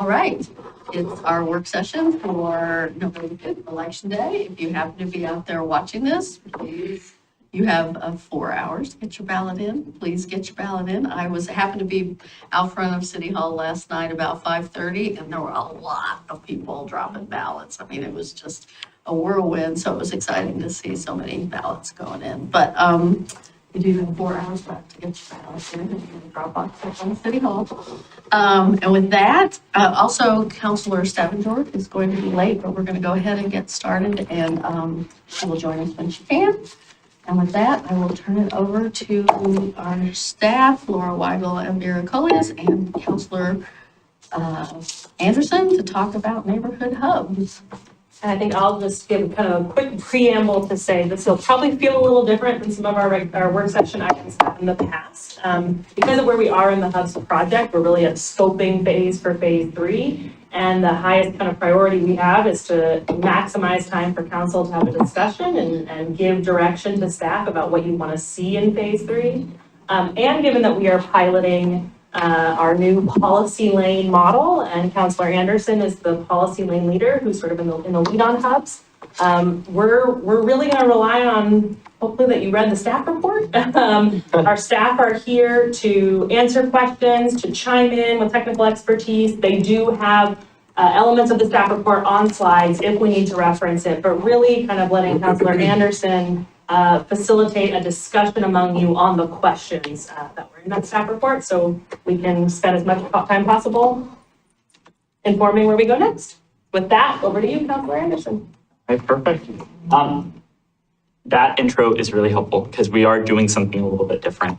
All right, it's our work session for November 5th, Election Day. If you happen to be out there watching this, please, you have 4 hours to get your ballot in. Please get your ballot in. I happened to be out front of City Hall last night about 5:30, and there were a lot of people dropping ballots. I mean, it was just a whirlwind, so it was exciting to see so many ballots going in. But you do have 4 hours left to get your ballots in, and you can drop off on City Hall. And with that, also Councilor Stavanger is going to be late, but we're going to go ahead and get started, and she will join us when she can. And with that, I will turn it over to our staff, Laura Weigel and Vera Colias, and Councilor Anderson to talk about neighborhood hubs. And I think I'll just give kind of a quick preamble to say this will probably feel a little different than some of our work session items have in the past. Because of where we are in the Hubs project, we're really at scoping phase for phase 3. And the highest kind of priority we have is to maximize time for council to have a discussion and give direction to staff about what you want to see in phase 3. And given that we are piloting our new policy lane model, and Councilor Anderson is the policy lane leader who's sort of in the lead on hubs. We're really going to rely on, hopefully that you read the staff report. Our staff are here to answer questions, to chime in with technical expertise. They do have elements of the staff report on slides if we need to reference it, but really kind of letting Councilor Anderson facilitate a discussion among you on the questions that were in that staff report, so we can spend as much time possible informing where we go next. With that, over to you, Councilor Anderson. Okay, perfect. That intro is really helpful because we are doing something a little bit different.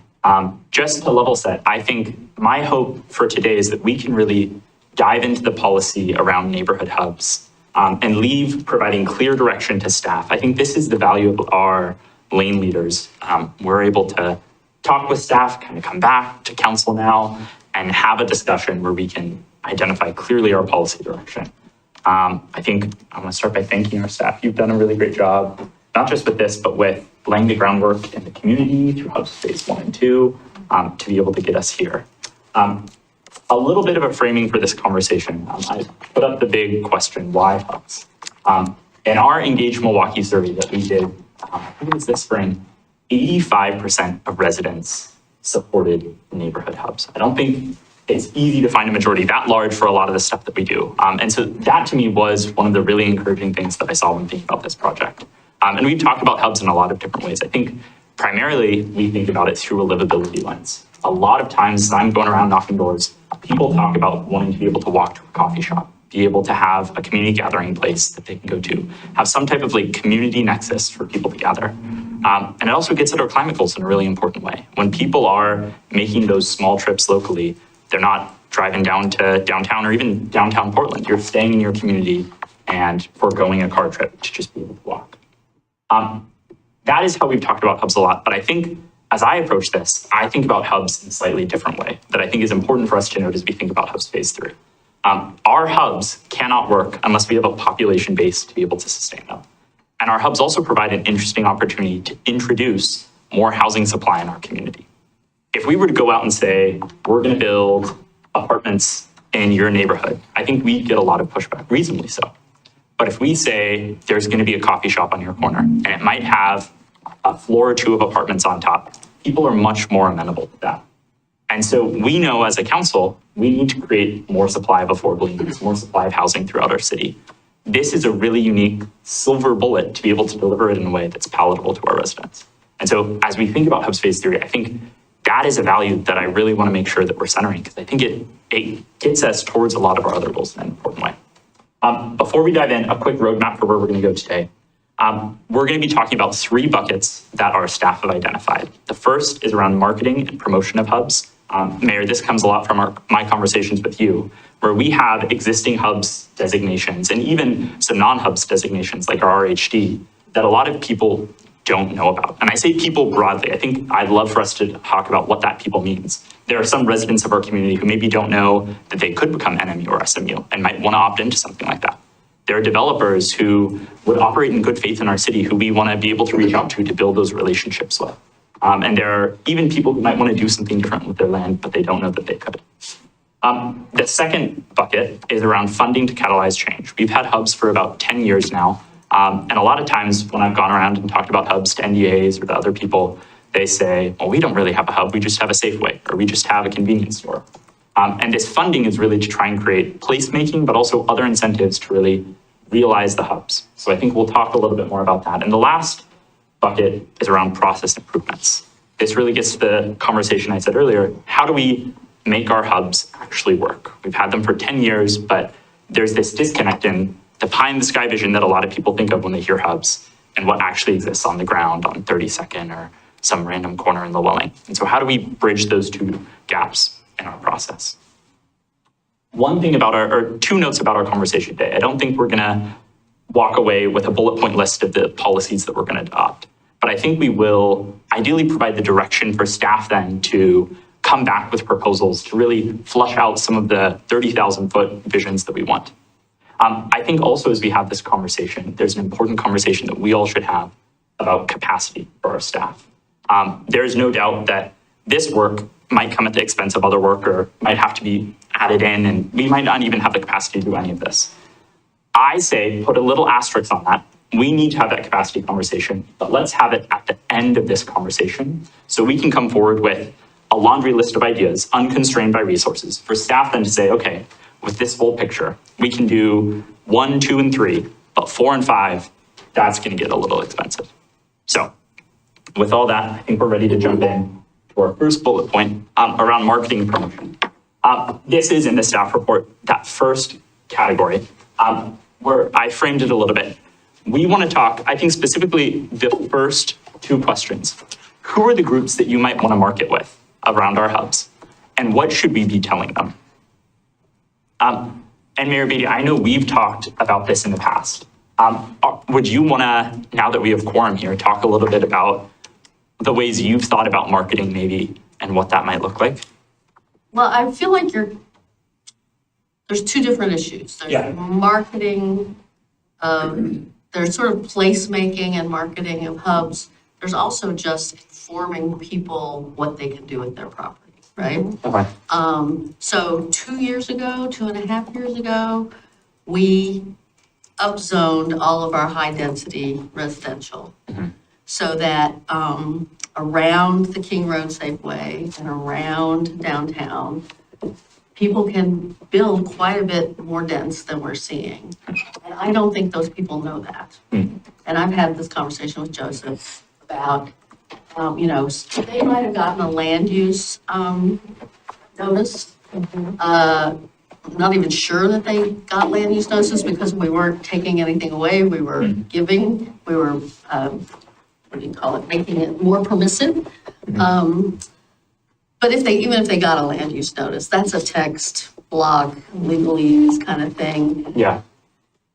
Just to level set, I think my hope for today is that we can really dive into the policy around neighborhood hubs and leave providing clear direction to staff. I think this is the value of our lane leaders. We're able to talk with staff, kind of come back to council now and have a discussion where we can identify clearly our policy direction. I think I want to start by thanking our staff. You've done a really great job, not just with this, but with laying the groundwork in the community through Hubs Phase 1 and 2 to be able to get us here. A little bit of a framing for this conversation. I put up the big question, why hubs? In our Engage Milwaukie survey that we did, I think it was this spring, 85% of residents supported neighborhood hubs. I don't think it's easy to find a majority that large for a lot of the stuff that we do. And so that to me was one of the really encouraging things that I saw when thinking about this project. And we've talked about hubs in a lot of different ways. I think primarily we think about it through a livability lens. A lot of times as I'm going around knocking doors, people talk about wanting to be able to walk to a coffee shop, be able to have a community gathering place that they can go to, have some type of like community nexus for people to gather. And it also gets at our climate goals in a really important way. When people are making those small trips locally, they're not driving down to downtown or even downtown Portland. You're staying in your community and foregoing a car trip to just be able to walk. That is how we've talked about hubs a lot. But I think as I approach this, I think about hubs in a slightly different way that I think is important for us to note as we think about Hubs Phase 3. Our hubs cannot work unless we have a population base to be able to sustain them. And our hubs also provide an interesting opportunity to introduce more housing supply in our community. If we were to go out and say, we're going to build apartments in your neighborhood, I think we'd get a lot of pushback, reasonably so. But if we say there's going to be a coffee shop on your corner and it might have a floor or two of apartments on top, people are much more amenable to that. And so we know as a council, we need to create more supply of affordable units, more supply of housing throughout our city. This is a really unique silver bullet to be able to deliver it in a way that's palatable to our residents. And so as we think about Hubs Phase 3, I think that is a value that I really want to make sure that we're centering because I think it gets us towards a lot of our other goals in an important way. Before we dive in, a quick roadmap for where we're going to go today. We're going to be talking about 3 buckets that our staff have identified. The first is around marketing and promotion of hubs. Mayor, this comes a lot from my conversations with you, where we have existing hubs designations and even some non-hubs designations like our RHD that a lot of people don't know about. And I say people broadly. I think I'd love for us to talk about what that people means. There are some residents of our community who maybe don't know that they could become NMU or SMU and might want to opt into something like that. There are developers who would operate in good faith in our city who we want to be able to reach out to build those relationships with. And there are even people who might want to do something different with their land, but they don't know that they could. The second bucket is around funding to catalyze change. We've had hubs for about 10 years now. And a lot of times when I've gone around and talked about hubs to NDAs or to other people, they say, well, we don't really have a hub. We just have a Safeway, or we just have a convenience store. And this funding is really to try and create placemaking, but also other incentives to really realize the hubs. So I think we'll talk a little bit more about that. And the last bucket is around process improvements. This really gets to the conversation I said earlier. How do we make our hubs actually work? We've had them for 10 years, but there's this disconnect in the pie in the sky vision that a lot of people think of when they hear hubs and what actually exists on the ground on 32nd or some random corner in Llewellyn. And so how do we bridge those two gaps in our process? One thing about or two notes about our conversation today. I don't think we're gonna walk away with a bullet point list of the policies that we're gonna adopt, but I think we will ideally provide the direction for staff then to come back with proposals to really flush out some of the 30,000 foot visions that we want. I think also as we have this conversation, there's an important conversation that we all should have about capacity for our staff. There's no doubt that this work might come at the expense of other work or might have to be added in, and we might not even have the capacity to do any of this. I say put a little asterisk on that. We need to have that capacity conversation, but let's have it at the end of this conversation so we can come forward with a laundry list of ideas, unconstrained by resources, for staff then to say, okay, with this full picture, we can do 1, 2, and 3, but 4 and 5, that's gonna get a little expensive. So with all that, I think we're ready to jump in to our first bullet point around marketing and promotion. This is in the staff report, that first category, where I framed it a little bit. We wanna talk, I think specifically the first two questions. Who are the groups that you might wanna market with around our hubs? And what should we be telling them? And Mayor Beatty, I know we've talked about this in the past. Would you wanna, now that we have quorum here, talk a little bit about the ways you've thought about marketing maybe and what that might look like? Well, I feel like there's two different issues. There's marketing, there's sort of placemaking and marketing of hubs. There's also just informing people what they can do with their property, right? Okay. So 2 years ago, 2.5 years ago, we upzoned all of our high-density residential so that around the King Road Safeway and around downtown, people can build quite a bit more dense than we're seeing. And I don't think those people know that. And I've had this conversation with Joseph about, they might have gotten a land use notice. I'm not even sure that they got land use notices because we weren't taking anything away. We were giving, we were, making it more permissive. But even if they got a land use notice, that's a text, blog, legalese kind of thing. Yeah.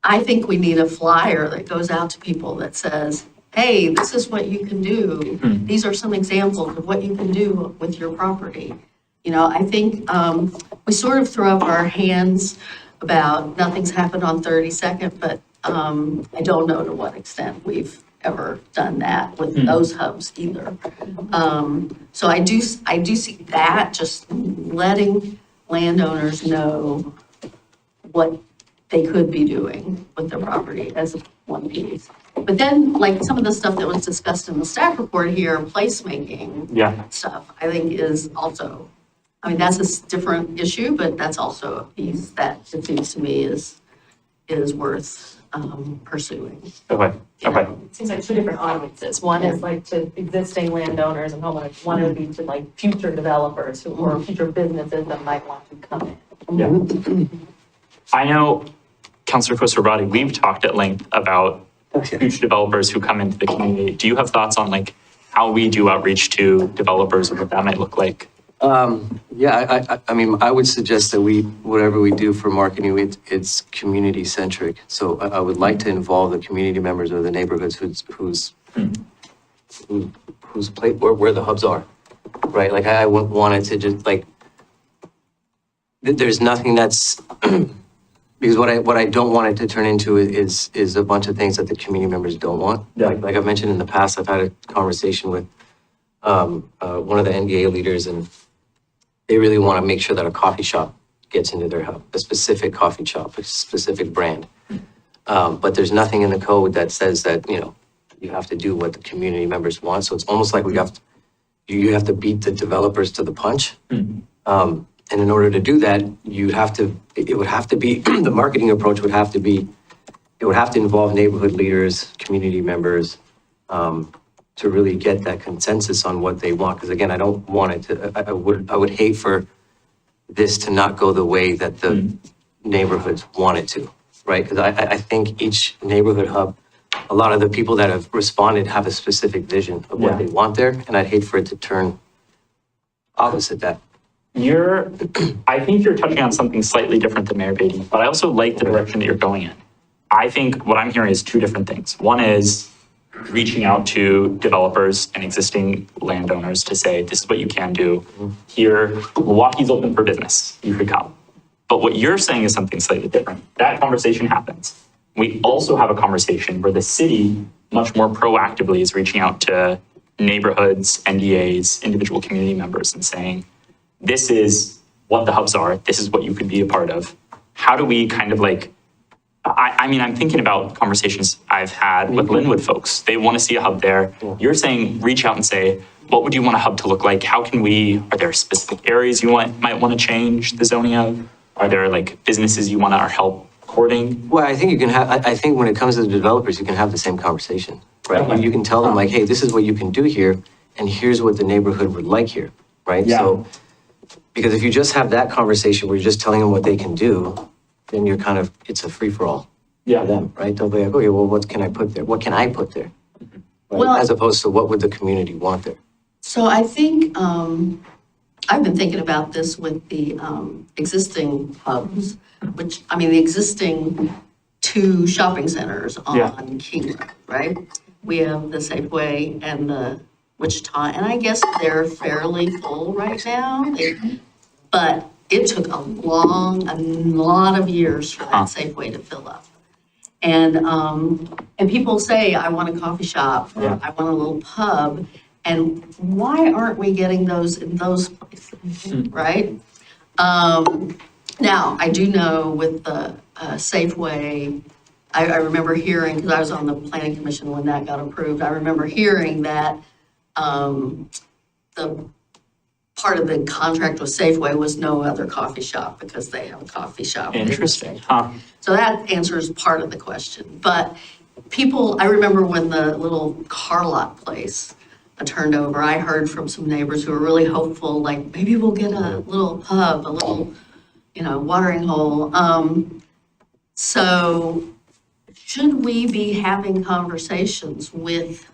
I think we need a flyer that goes out to people that says, hey, this is what you can do. These are some examples of what you can do with your property. I think we sort of throw up our hands about nothing's happened on 32nd, but I don't know to what extent we've ever done that with those hubs either. So I do see that, just letting landowners know what they could be doing with their property as one piece. But then, like some of the stuff that was discussed in the staff report here, placemaking stuff, I think is also, that's a different issue, but that's also a piece that it seems to me is worth pursuing. Okay. It seems like two different audiences. One is like to existing landowners and homeowners. One would be to like future developers or future businesses that might want to come in. Yeah. I know, Councilor Kosorabadi, we've talked at length about future developers who come into the community. Do you have thoughts on like how we do outreach to developers and what that might look like? I would suggest that whatever we do for marketing, it's community centric. So I would like to involve the community members of the neighborhoods whose place where the hubs are, right? Like I wouldn't want it to just like, there's nothing that's, because what I don't want it to turn into is a bunch of things that the community members don't want. Yeah. Like I've mentioned in the past, I've had a conversation with one of the NBA leaders, and they really want to make sure that a coffee shop gets into their hub, a specific coffee shop, a specific brand. But there's nothing in the code that says that, you have to do what the community members want. So it's almost like you have to beat the developers to the punch. And in order to do that, it would have to be, the marketing approach would have to be, it would have to involve neighborhood leaders, community members, to really get that consensus on what they want. Because again, I don't want it to, I would hate for this to not go the way that the neighborhoods want it to, right? Because I think each neighborhood hub, a lot of the people that have responded have a specific vision of what they want there. And I'd hate for it to turn opposite that. I think you're touching on something slightly different than Mayor Beatty, but I also like the direction that you're going in. I think what I'm hearing is two different things. One is reaching out to developers and existing landowners to say, this is what you can do. Here, Milwaukee's open for business. You could come. But what you're saying is something slightly different. That conversation happens. We also have a conversation where the city much more proactively is reaching out to neighborhoods, NDAs, individual community members and saying, this is what the hubs are. This is what you could be a part of. How do we kind of like, I'm thinking about conversations I've had with Linwood folks. They want to see a hub there. You're saying, reach out and say, what would you want a hub to look like? How can are there specific areas you might want to change the zoning of? Are there like businesses you want our help courting? Well, I think you can I think when it comes to the developers, you can have the same conversation, right? Okay. You can tell them like, hey, this is what you can do here, and here's what the neighborhood would like here, right? Yeah. So, because if you just have that conversation where you're just telling them what they can do, then you're it's a free-for-all for them, right? They'll be like, okay, well, what can I put there? What can I put there? Right? Well- As opposed to what would the community want there? So I think, I've been thinking about this with the existing hubs, the existing 2 shopping centers on King Road, right? We have the Safeway and the Wichita, and I guess they're fairly full right now. But it took a lot of years for that Safeway to fill up. And people say, I want a coffee shop, or I want a little pub. And why aren't we getting those in those places, right? Now, I do know with the Safeway, I remember hearing, because I was on the planning commission when that got approved, I remember hearing that the part of the contract with Safeway was no other coffee shop because they have a coffee shop. Interesting. So that answers part of the question. But I remember when the little car lot place turned over, I heard from some neighbors who were really hopeful, like maybe we'll get a little pub, a little, watering hole. So should we be having conversations with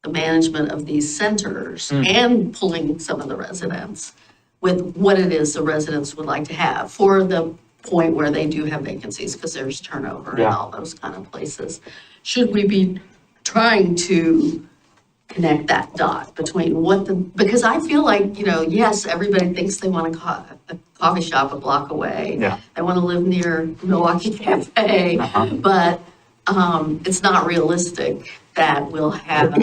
the management of these centers and pulling some of the residents with what it is the residents would like to have for the point where they do have vacancies because there's turnover and all those kind of places? Should we be trying to connect that dot between because I feel like, yes, everybody thinks they want a coffee shop a block away. Yeah. They want to live near Milwaukie Cafe, but it's not realistic that we'll have,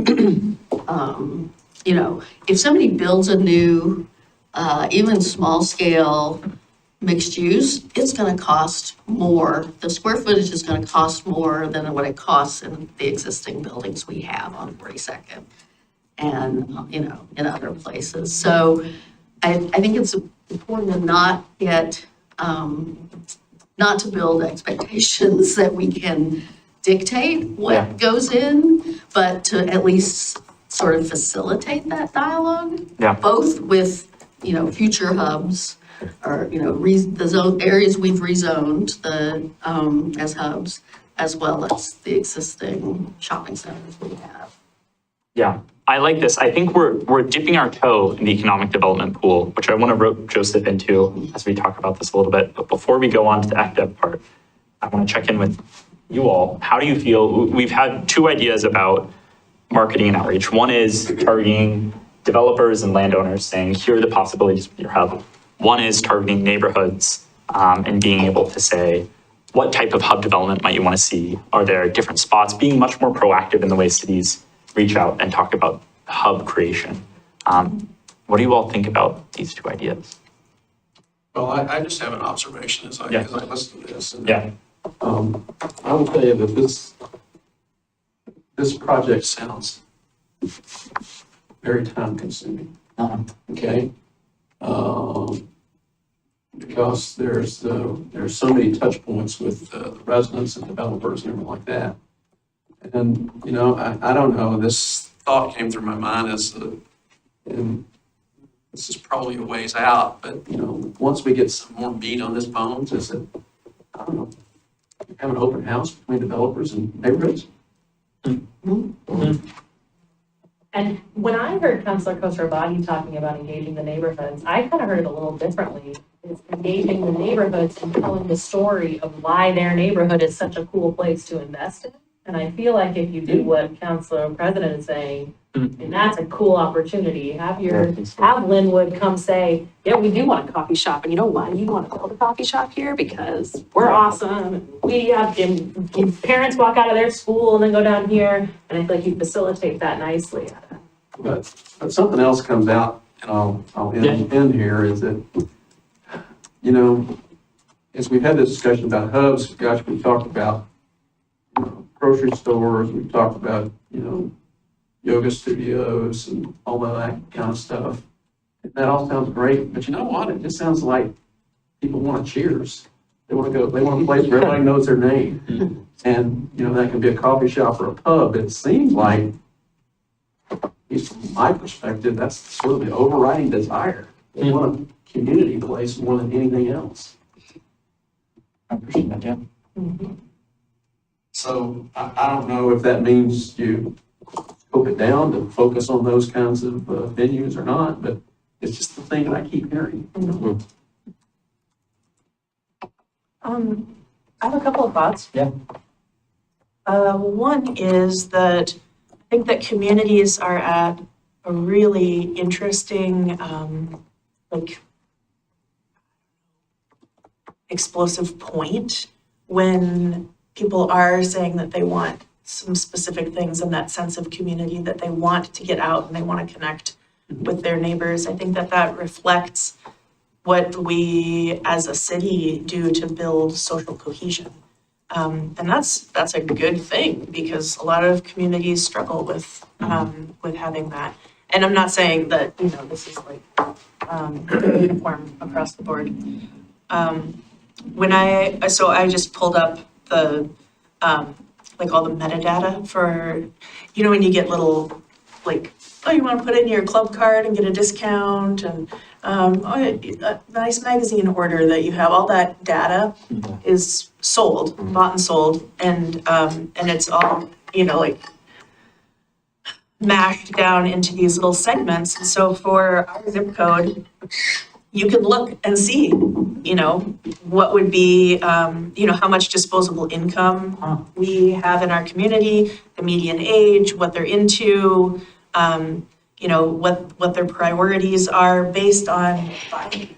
if somebody builds a new, even small scale mixed use, it's going to cost more. The square footage is going to cost more than what it costs in the existing buildings we have on 42nd and, in other places. So I think it's important to not to build expectations that we can dictate what goes in, but to at least sort of facilitate that dialogue, both with, future hubs or, the areas we've rezoned as hubs, as well as the existing shopping centers we have. Yeah, I like this. I think we're dipping our toe in the economic development pool, which I want to rope Joseph into as we talk about this a little bit. But before we go on to the ACDev part, I want to check in with you all. How do you feel? We've had 2 ideas about marketing and outreach. One is targeting developers and landowners, saying, here are the possibilities with your hub. One is targeting neighborhoods and being able to say, what type of hub development might you want to see? Are there different spots? Being much more proactive in the way cities reach out and talk about hub creation. What do you all think about these 2 ideas? Well, I just have an observation as I listen to this. And, Yeah. I will tell you that this project sounds very time consuming, okay? Because there's so many touch points with the residents and developers and everything like that. And, I don't know, this thought came through my mind and this is probably a ways out, but, once we get some more meat on this bones, is it, I don't know, have an open house between developers and neighborhoods? And when I heard Councilor Khosrowshahi talking about engaging the neighborhoods, I kind of heard it a little differently. It's engaging the neighborhoods and telling the story of why their neighborhood is such a cool place to invest in. And I feel like if you do what Councilor President is saying, and that's a cool opportunity, have Linwood come say, yeah, we do want a coffee shop. And you know why you want to build a coffee shop here? Because we're awesome. We have, and parents walk out of their school and then go down here. And I feel like you facilitate that nicely. But something else comes out, and I'll end here, is that, as we've had this discussion about hubs, gosh, we talked about grocery stores, we talked about, yoga studios and all of that kind of stuff. That all sounds great, but you know what? It just sounds like people want Cheers. They want to a place where everybody knows their name. And, that can be a coffee shop or a pub. It seems like, at least from my perspective, that's sort of the overriding desire. They want a community place more than anything else. I appreciate that, yeah. So I don't know if that means you scope it down to focus on those kinds of venues or not, but it's just the thing that I keep hearing. I have a couple of thoughts. Yeah. One is that I think that communities are at a really interesting, explosive point when people are saying that they want some specific things and that sense of community, that they want to get out and they want to connect with their neighbors. I think that reflects what we as a city do to build social cohesion. And that's a good thing because a lot of communities struggle with having that. And I'm not saying that, this is like uniform across the board. I just pulled up the all the metadata for, when you get little you want to put in your club card and get a discount and a nice magazine order that you have, all that data is sold, bought and sold, and it's all, mashed down into these little segments. And so for our zip code, you can look and see, what would be, how much disposable income we have in our community, the median age, what they're into, what their priorities are based on buying power.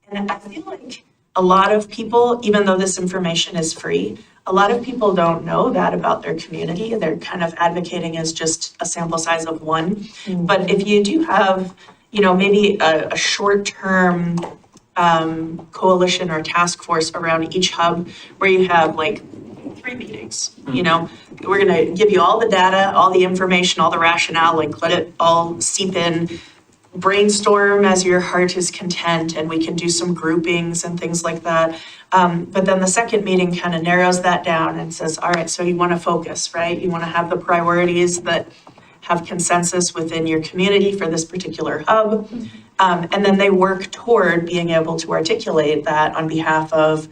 And I feel like a lot of people, even though this information is free, a lot of people don't know that about their community. They're kind of advocating as just a sample size of one. But if you do have, maybe a short-term coalition or task force around each hub where you have 3 meetings, we're gonna give you all the data, all the information, all the rationale, let it all seep in, brainstorm as your heart is content, and we can do some groupings and things like that. But then the second meeting kind of narrows that down and says, all right, so you wanna focus, right? You wanna have the priorities that have consensus within your community for this particular hub. And then they work toward being able to articulate that on behalf of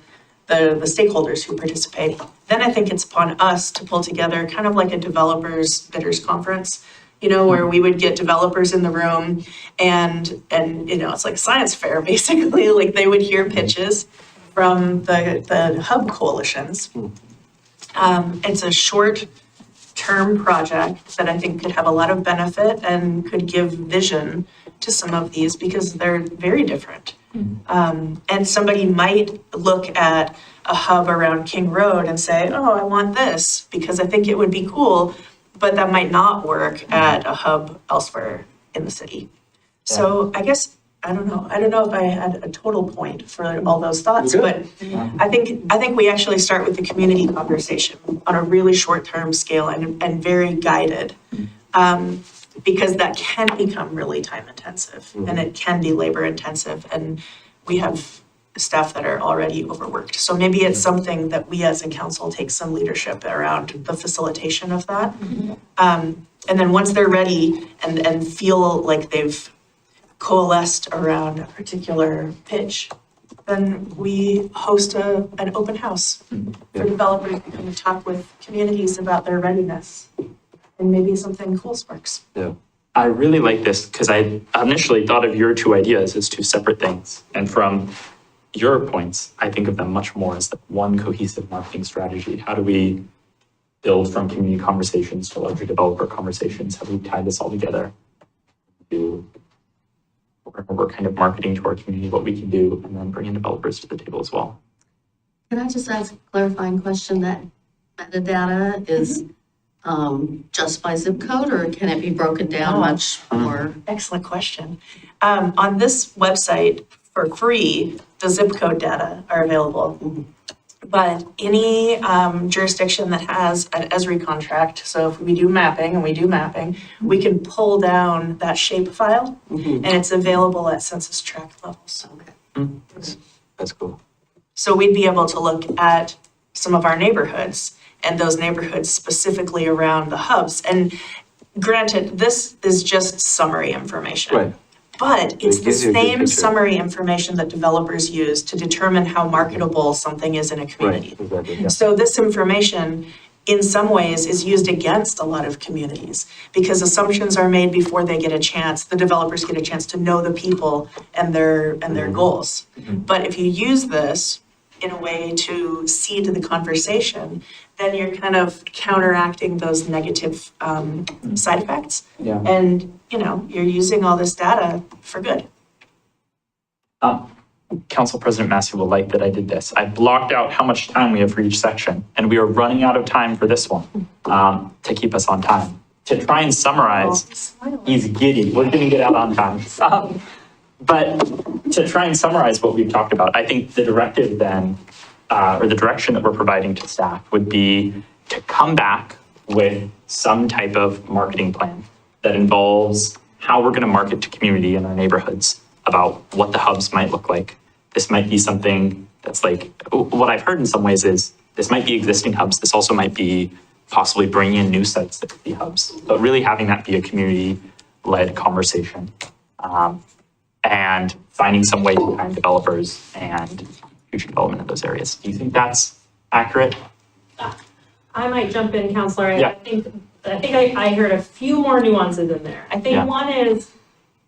the stakeholders who participate. Then I think it's upon us to pull together kind of like a developers bidders conference, where we would get developers in the room and it's like science fair, basically, they would hear pitches from the hub coalitions. It's a short-term project that I think could have a lot of benefit and could give vision to some of these because they're very different. And somebody might look at a hub around King Road and say, oh, I want this because I think it would be cool, but that might not work at a hub elsewhere in the city. So I guess I don't know if I had a total point for all those thoughts, Good. but I think we actually start with the community conversation on a really short-term scale and very guided. Because that can become really time-intensive and it can be labor-intensive, and we have staff that are already overworked. So maybe it's something that we as a council take some leadership around the facilitation of that. And then once they're ready and feel like they've coalesced around a particular pitch, then we host an open house for developers to come and talk with communities about their readiness. And maybe something cool sparks. Yeah. I really like this because I initially thought of your two ideas as two separate things. And from your points, I think of them much more as like one cohesive marketing strategy. How do we build from community conversations to larger developer conversations? How do we tie this all together? We're kind of marketing to our community what we can do, and then bring in developers to the table as well. Can I just ask a clarifying question? That metadata is just by zip code, or can it be broken down much more? Excellent question. On this website, for free, the zip code data are available. But any jurisdiction that has an ESRI contract, so if we do mapping, and we do mapping, we can pull down that shape file, and it's available at census tract levels. That's cool. So we'd be able to look at some of our neighborhoods, and those neighborhoods specifically around the hubs. And granted, this is just summary information. Right. But it's the gives you a good same picture. summary information that developers use to determine how marketable something is in a community. Right, exactly. Yeah. So this information, in some ways, is used against a lot of communities because assumptions are made before they get a chance, the developers get a chance to know the people and their goals. But if you use this in a way to seed the conversation, then you're kind of counteracting those negative side effects. Yeah. And, you're using all this data for good. Council President Massey will like that I did this. I blocked out how much time we have for each section, and we are running out of time for this one to keep us on time. To try and summarize, he's giddy. We're going to get out on time. But to try and summarize what we've talked about, I think the directive then, or the direction that we're providing to staff would be to come back with some type of marketing plan that involves how we're going to market to community in our neighborhoods about what the hubs might look like. This might be something that's like, what I've heard in some ways is this might be existing hubs. This also might be possibly bringing in new sites that could be hubs, but really having that be a community-led conversation. And finding some way to find developers and future development of those areas. Do you think that's accurate? I might jump in, Counselor. Yeah. I think I heard a few more nuances in there. I think Yeah. one is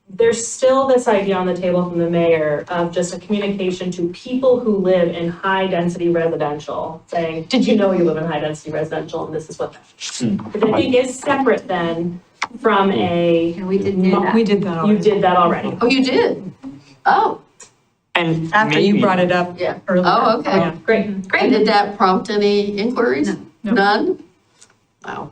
there's still this idea on the table from the mayor of just a communication to people who live in high density residential, saying, did you know you live in high density residential and this is what that is. Which I think is separate then from a. And we did do that. We did that already. You did that already. Oh, you did? Oh, And After you maybe- brought it up yeah. earlier. Oh, okay. Yeah. Great. And did that prompt any inquiries? No. None? Wow.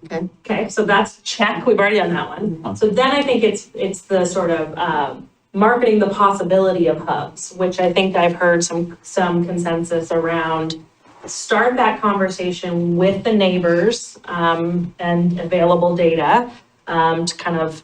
Okay. Okay, so that's check. We've already done that one. So then I think it's the sort of marketing the possibility of hubs, which I think I've heard some consensus around. Start that conversation with the neighbors and available data to kind of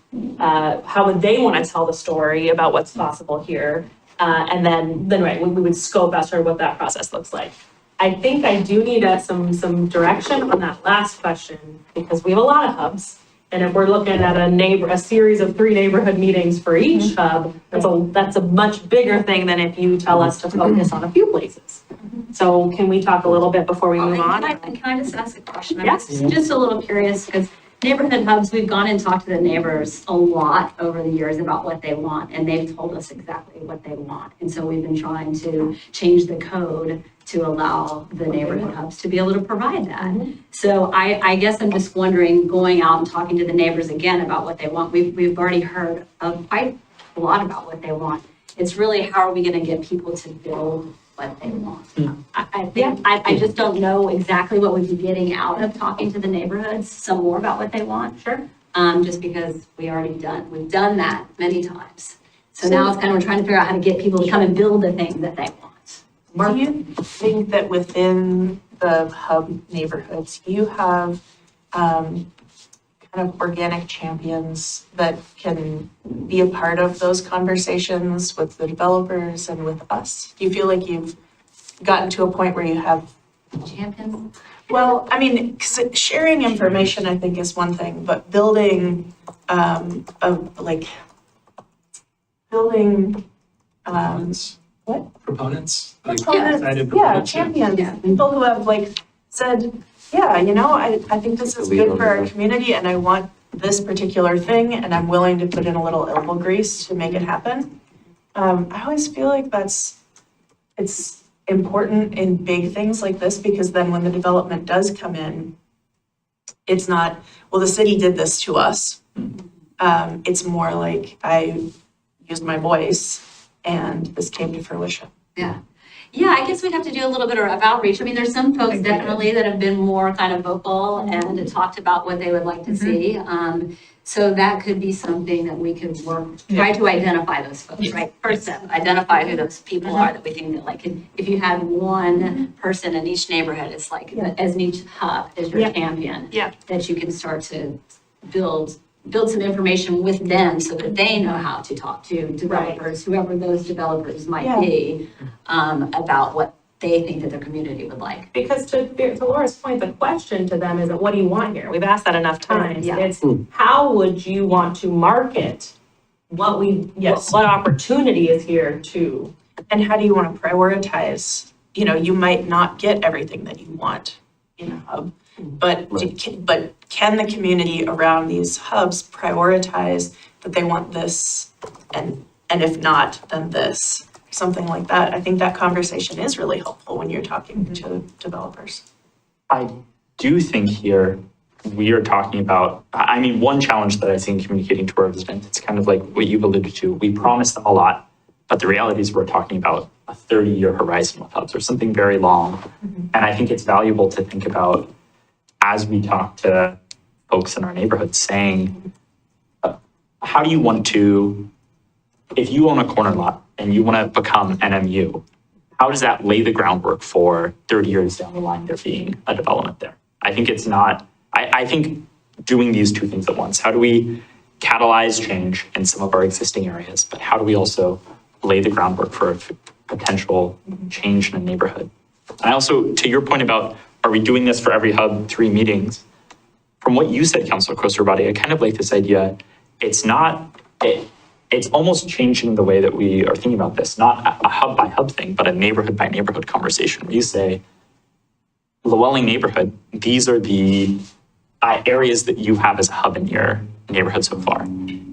how would they want to tell the story about what's possible here, and then right, we would scope out sort of what that process looks like. I think I do need some direction on that last question because we have a lot of hubs. And if we're looking at a series of 3 neighborhood meetings for each hub, that's a much bigger thing than if you tell us to focus on a few places. So can we talk a little bit before we move on? Can I just ask a question? Yes. I'm just a little curious because neighborhood hubs, we've gone and talked to the neighbors a lot over the years about what they want, and they've told us exactly what they want. And so we've been trying to change the code to allow the neighborhood hubs to be able to provide that. So I guess I'm just wondering, going out and talking to the neighbors again about what they want, we've already heard quite a lot about what they want. It's really how are we going to get people to build what they want? I think I just don't know exactly what we'd be getting out of talking to the neighborhoods, some more about what they want. Sure. Just because we've done that many times. So now it's kind of, we're trying to figure out how to get people to come and build the things that they want. Do you think that within the hub neighborhoods, you have kind of organic champions that can be a part of those conversations with the developers and with us? Do you feel like you've gotten to a point where you have, Champions? well, I mean, 'cause sharing information, I think, is one thing, but building, Proponents? proponents, Excited yeah, proponents, yeah. champions, Yeah. people who have like said, yeah, you know, I think this is good for our community and I want this particular thing and I'm willing to put in a little elbow grease to make it happen. I always feel like it's important in big things like this because then when the development does come in, it's not, well, the city did this to us. It's more like I used my voice and this came to fruition. Yeah. Yeah, I guess we'd have to do a little bit of outreach. I mean, there's some folks definitely that have been more kind of vocal and talked about what they would like to see. So that could be something that we could try to identify those folks, right? First step, identify who those people are that we think that like, if you had one person in each neighborhood, it's like, as in each hub is your champion. Yeah. That you can start to build some information with them so that they know how to talk to developers, whoever those developers might be, about what they think that their community would like. Because to Laura's point, the question to them isn't, what do you want here? We've asked that enough times. Yeah. It's, how would you want to market what what opportunity is here to? And how do you want to prioritize? You know, you might not get everything that you want in a hub, but can the community around these hubs prioritize that they want this and if not, then this? Something like that. I think that conversation is really helpful when you're talking to developers. I do think here we are talking about, I mean, one challenge that I see in communicating to our residents, it's kind of like what you've alluded to. We promise them a lot, but the reality is we're talking about a 30-year horizon with hubs or something very long. And I think it's valuable to think about as we talk to folks in our neighborhoods saying, how do you want to, if you own a corner lot and you want to become NMU, how does that lay the groundwork for 30 years down the line there being a development there? I think it's not, I think doing these two things at once, how do we catalyze change in some of our existing areas, but how do we also lay the groundwork for a potential change in a neighborhood? And I also, to your point about, are we doing this for every hub, 3 meetings? From what you said, Councilor Koster-Abadi, I kind of like this idea. It's not, it's almost changing the way that we are thinking about this, not a hub by hub thing, but a neighborhood by neighborhood conversation where you say, Llewellyn neighborhood, these are the areas that you have as a hub in your neighborhood so far.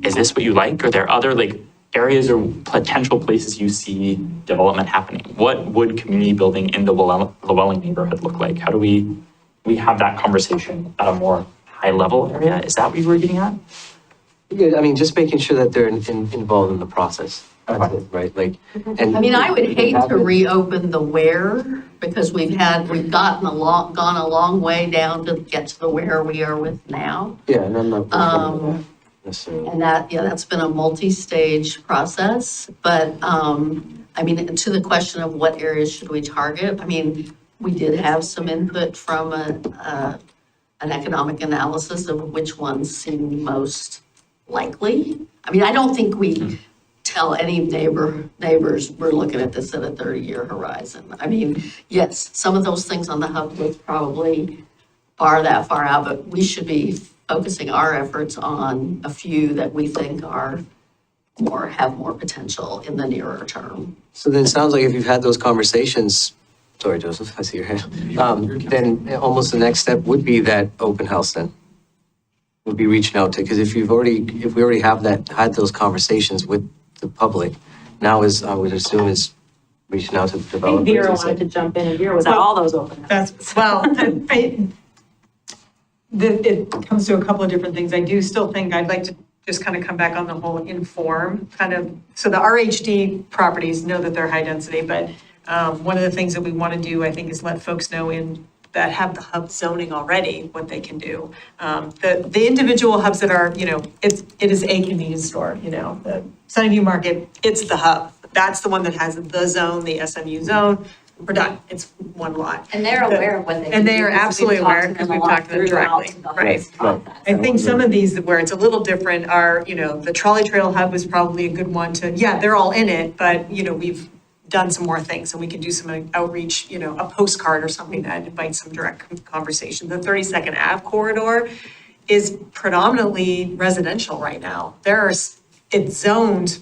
Is this what you like? Are there other like areas or potential places you see development happening? What would community building in the Llewellyn neighborhood look like? How do we have that conversation at a more high level area? Is that what you were getting at? Yeah, I mean, just making sure that they're involved in the process. That's it, right? Like, and I mean, I would hate to reopen the where, because we've gone a long way down to get to the where we are with now. yeah, and I'm not necessarily. And that's been a multi-stage process, but, I mean, to the question of what areas should we target, I mean, we did have some input from an economic analysis of which ones seem most likely. I mean, I don't think we tell any neighbors, we're looking at this at a 30-year horizon. I mean, yes, some of those things on the hub list probably are that far out, but we should be focusing our efforts on a few that we think have more potential in the nearer term. So then it sounds like if you've had those conversations, sorry, Joseph, I see your hand. Then almost the next step would be that open house then. Would be reaching out to, because if we already have had those conversations with the public, now I would assume is reaching out to the I think developers. Vera and say- wanted to jump in, and Vera was at all those open houses. It comes to a couple of different things. I do still think I'd like to just kind of come back on the whole inform kind of, so the RHD properties know that they're high density, but one of the things that we want to do, I think, is let folks know in that have the hub zoning already, what they can do. The individual hubs that are, it is a convenience store, the Sunnyview Market, it's the hub. That's the one that has the zone, the SMU zone. We're done. It's one lot. And they're aware of what they can do. And they are because we've absolutely talked aware to because them a we've lot talked to them throughout directly. the whole Right. process. I think some of these where it's a little different are, the trolley trail hub was probably a good one to, yeah, they're all in it, but, we've done some more things and we can do some outreach, a postcard or something that invites some direct conversation. The 32nd Ave corridor is predominantly residential right now. It's zoned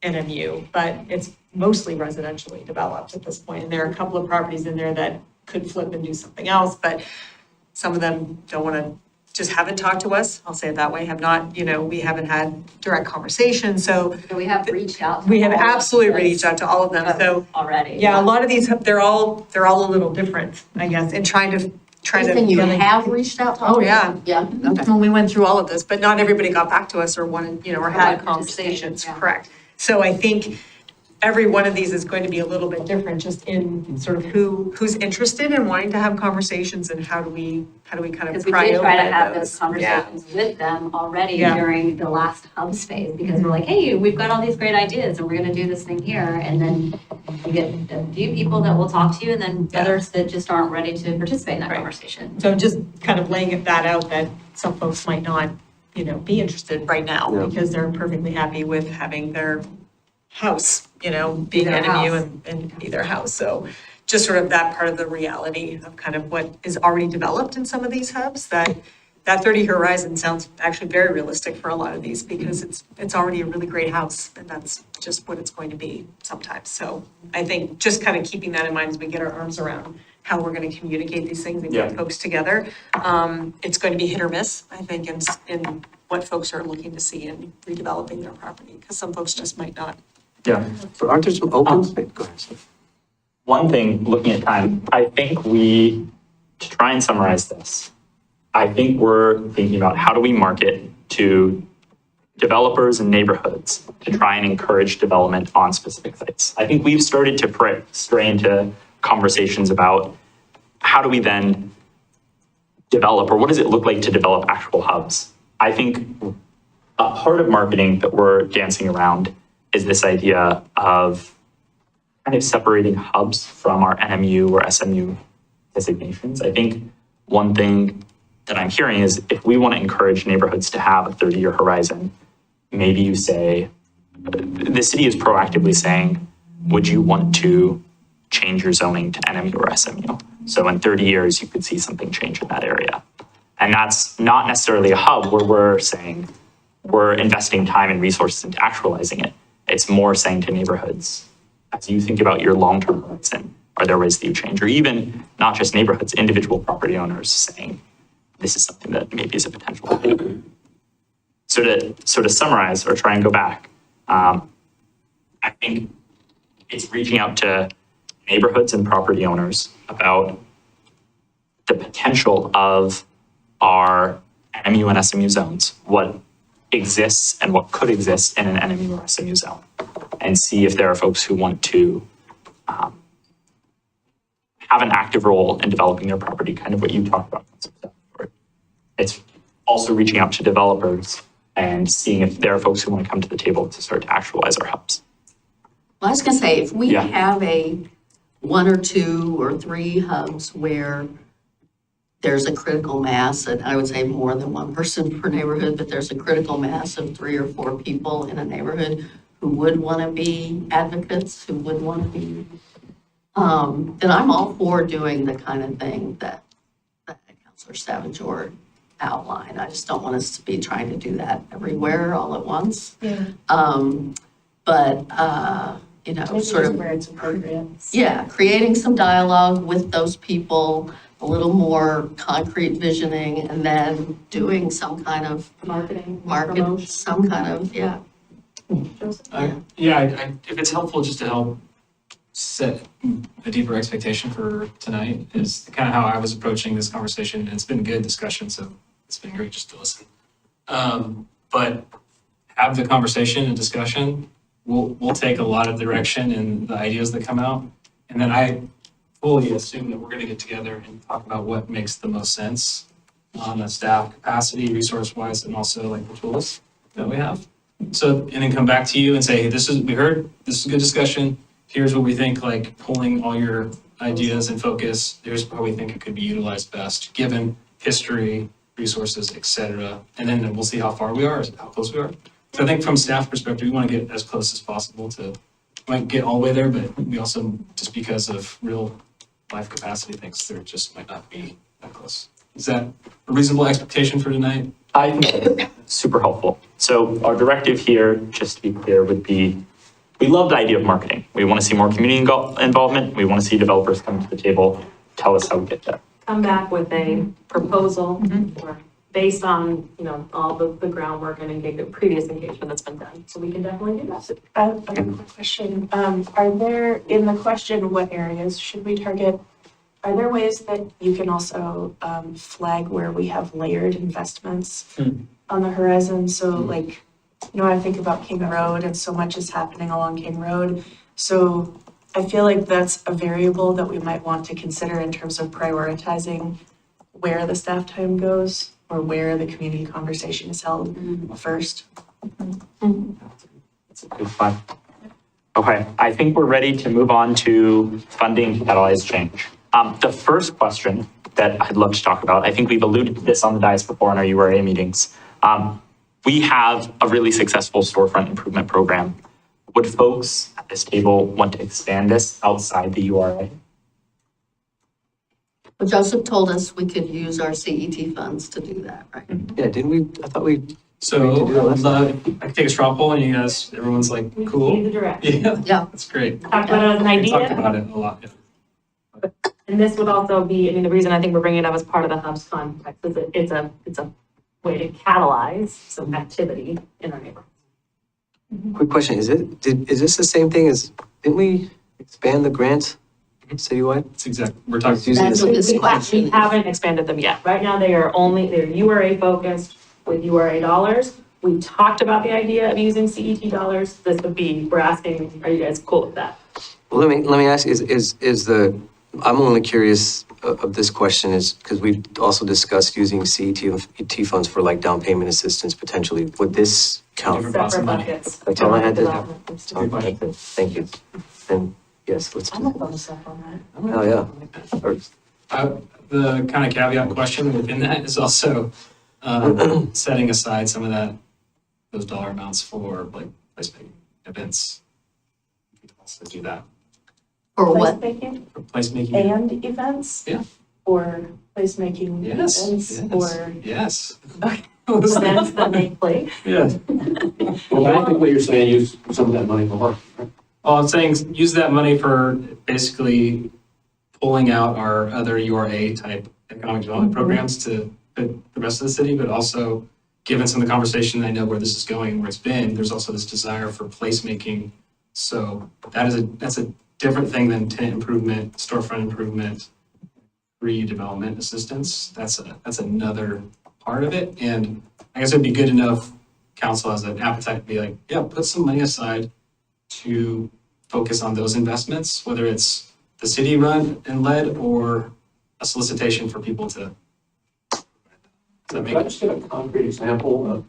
NMU, but it's mostly residentially developed at this point. And there are a couple of properties in there that could flip and do something else, but some of them don't want to, just haven't talked to us, I'll say it that way, have not, we haven't had direct conversation, so So we have reached out. to we have all of absolutely those reached out to all of them, so. already. Yeah, a lot of these, they're all a little different, I guess, in trying to. And you have reached out to all Oh, of yeah. them? Yeah, okay. When we went through all of this, but not everybody got back to us or wanted, or had Right, conversations, yeah. correct. So I think every one of these is going to be a little bit different, just in sort of who's interested in wanting to have conversations and how do we kind of Because we did try to have those Yeah. conversations with them already Yeah. during the last hubs phase, because we're like, hey, we've got all these great ideas and we're gonna do this thing here, and then you get a few people that will talk to you, and then Yeah. others that just aren't ready to participate in that Right. conversation. So just kind of laying that out that some folks might not, be interested right now Yeah. because they're perfectly happy with having their house, being their NMU house. and be their house. So just sort of that part of the reality of kind of what is already developed in some of these hubs, that 30 horizon sounds actually very realistic for a lot of these because it's already a really great house and that's just what it's going to be sometimes. So I think just kind of keeping that in mind as we get our arms around how we're going to communicate these things and get Yeah. folks together. It's going to be hit or miss, I think, in what folks are looking to see in redeveloping their property, because some folks just might not. Yeah. But aren't there some open space? Go ahead, Steve. One thing, looking at time, I think to try and summarize this, I think we're thinking about how do we market to developers and neighborhoods to try and encourage development on specific sites. I think we've started to stray into conversations about how do we then develop, or what does it look like to develop actual hubs? I think a part of marketing that we're dancing around is this idea of kind of separating hubs from our NMU or SMU designations. I think one thing that I'm hearing is if we want to encourage neighborhoods to have a 30-year horizon, maybe you say, the city is proactively saying, would you want to change your zoning to NMU or SMU? So in 30 years, you could see something change in that area. And that's not necessarily a hub where we're saying we're investing time and resources into actualizing it. It's more saying to neighborhoods, as you think about your long-term horizon, are there ways that you change? Or even not just neighborhoods, individual property owners saying, this is something that maybe is a potential. So to summarize or try and go back, I think it's reaching out to neighborhoods and property owners about the potential of our NMU and SMU zones, what exists and what could exist in an NMU or SMU zone, and see if there are folks who want to have an active role in developing their property, kind of what you talked about. It's also reaching out to developers and seeing if there are folks who want to come to the table to start to actualize our hubs. Well, I was gonna say, if we Yeah. have one or two or three hubs where there's a critical mass, and I would say more than one person per neighborhood, but there's a critical mass of 3 or 4 people in a neighborhood who would want to be advocates, who would want to be, then I'm all for doing the kind of thing that Councilor Savage outlined. I just don't want us to be trying to do that everywhere all at once. Yeah. Sort of where it's appropriate. yeah, creating some dialogue with those people, a little more concrete visioning, and then doing some kind of Marketing, market, promotion. some kind of, yeah. If it's helpful just to help set a deeper expectation for tonight is kind of how I was approaching this conversation. It's been good discussion, so it's been great just to listen. But have the conversation and discussion. We'll take a lot of direction in the ideas that come out. And then fully assume that we're gonna get together and talk about what makes the most sense on the staff capacity, resource-wise, and also like the tools that we have. So, and then come back to you and say, hey, we heard, this is a good discussion. Here's what we think, like pulling all your ideas and focus. Here's how we think it could be utilized best, given history, resources, et cetera. And then we'll see how far we are, how close we are. So I think from staff perspective, we want to get as close as possible to, might get all the way there, but we also, just because of real life capacity things, there just might not be that close. Is that a reasonable expectation for tonight? I think it's super helpful. So our directive here, just to be clear, would be, we love the idea of marketing. We want to see more community involvement. We want to see developers come to the table, tell us how we get there. Come back with a proposal or based on, all the groundwork and previous engagement that's been done. So we can definitely do that. I have a quick question. Are there, in the question, what areas should we target? Are there ways that you can also flag where we have layered investments on the horizon? So like, I think about King Road and so much is happening along King Road. So I feel like that's a variable that we might want to consider in terms of prioritizing where the staff time goes or where the community conversation is held first. That's a good point. Okay, I think we're ready to move on to funding to catalyze change. The first question that I'd love to talk about, I think we've alluded to this on the dais before in our URA meetings. We have a really successful storefront improvement program. Would folks at this table want to expand this outside the URA? Well, Joseph told us we could use our CET funds to do that, right? Yeah, didn't we, I thought we, So do that last I could take a straw poll and you guys, everyone's like, See cool. the direction. Yeah, Yeah. that's great. Talked about it as an We talked idea. about it a lot. Yeah. And this would also be, the reason I think we're bringing it up as part of the hub's context is that it's a way to catalyze some activity in our neighborhood. quick question, is this the same thing as, didn't we expand the grant citywide? It's exactly, we're talking. It's using That's the what same- this question We is. haven't expanded them yet. Right now, they're URA focused with URA dollars. We talked about the idea of using CET dollars. This would be, we're asking, are you guys cool with that? Well, let me ask, I'm only curious of this question is, because we've also discussed using CET funds for like down payment assistance potentially. Would this count? Different pots of Separate money. buckets. That's all I had to- Development. Good question. Thank you. And yes, let's I'm do not going to step on that. Oh, yeah. Or- The kind of caveat question within that is also setting aside some of those dollar amounts for like placemaking events. We can also do that Or what? Placemaking for placemaking. and events? Yeah. Or placemaking Yes, events yes, or? yes. Events that make place. Yes. Well, I think what you're saying, use some of that money for work, right? Well, I'm saying use that money for basically pulling out our other URA type economic development programs to fit the rest of the city, but also given some of the conversation, I know where this is going, where it's been, there's also this desire for placemaking. So that's a different thing than tenant improvement, storefront improvement, redevelopment assistance. That's another part of it. And I guess it'd be good to know if council has an appetite to be like, yeah, put some money aside to focus on those investments, whether it's the city run and led or a solicitation for people to. Does that make Could I just get a concrete example of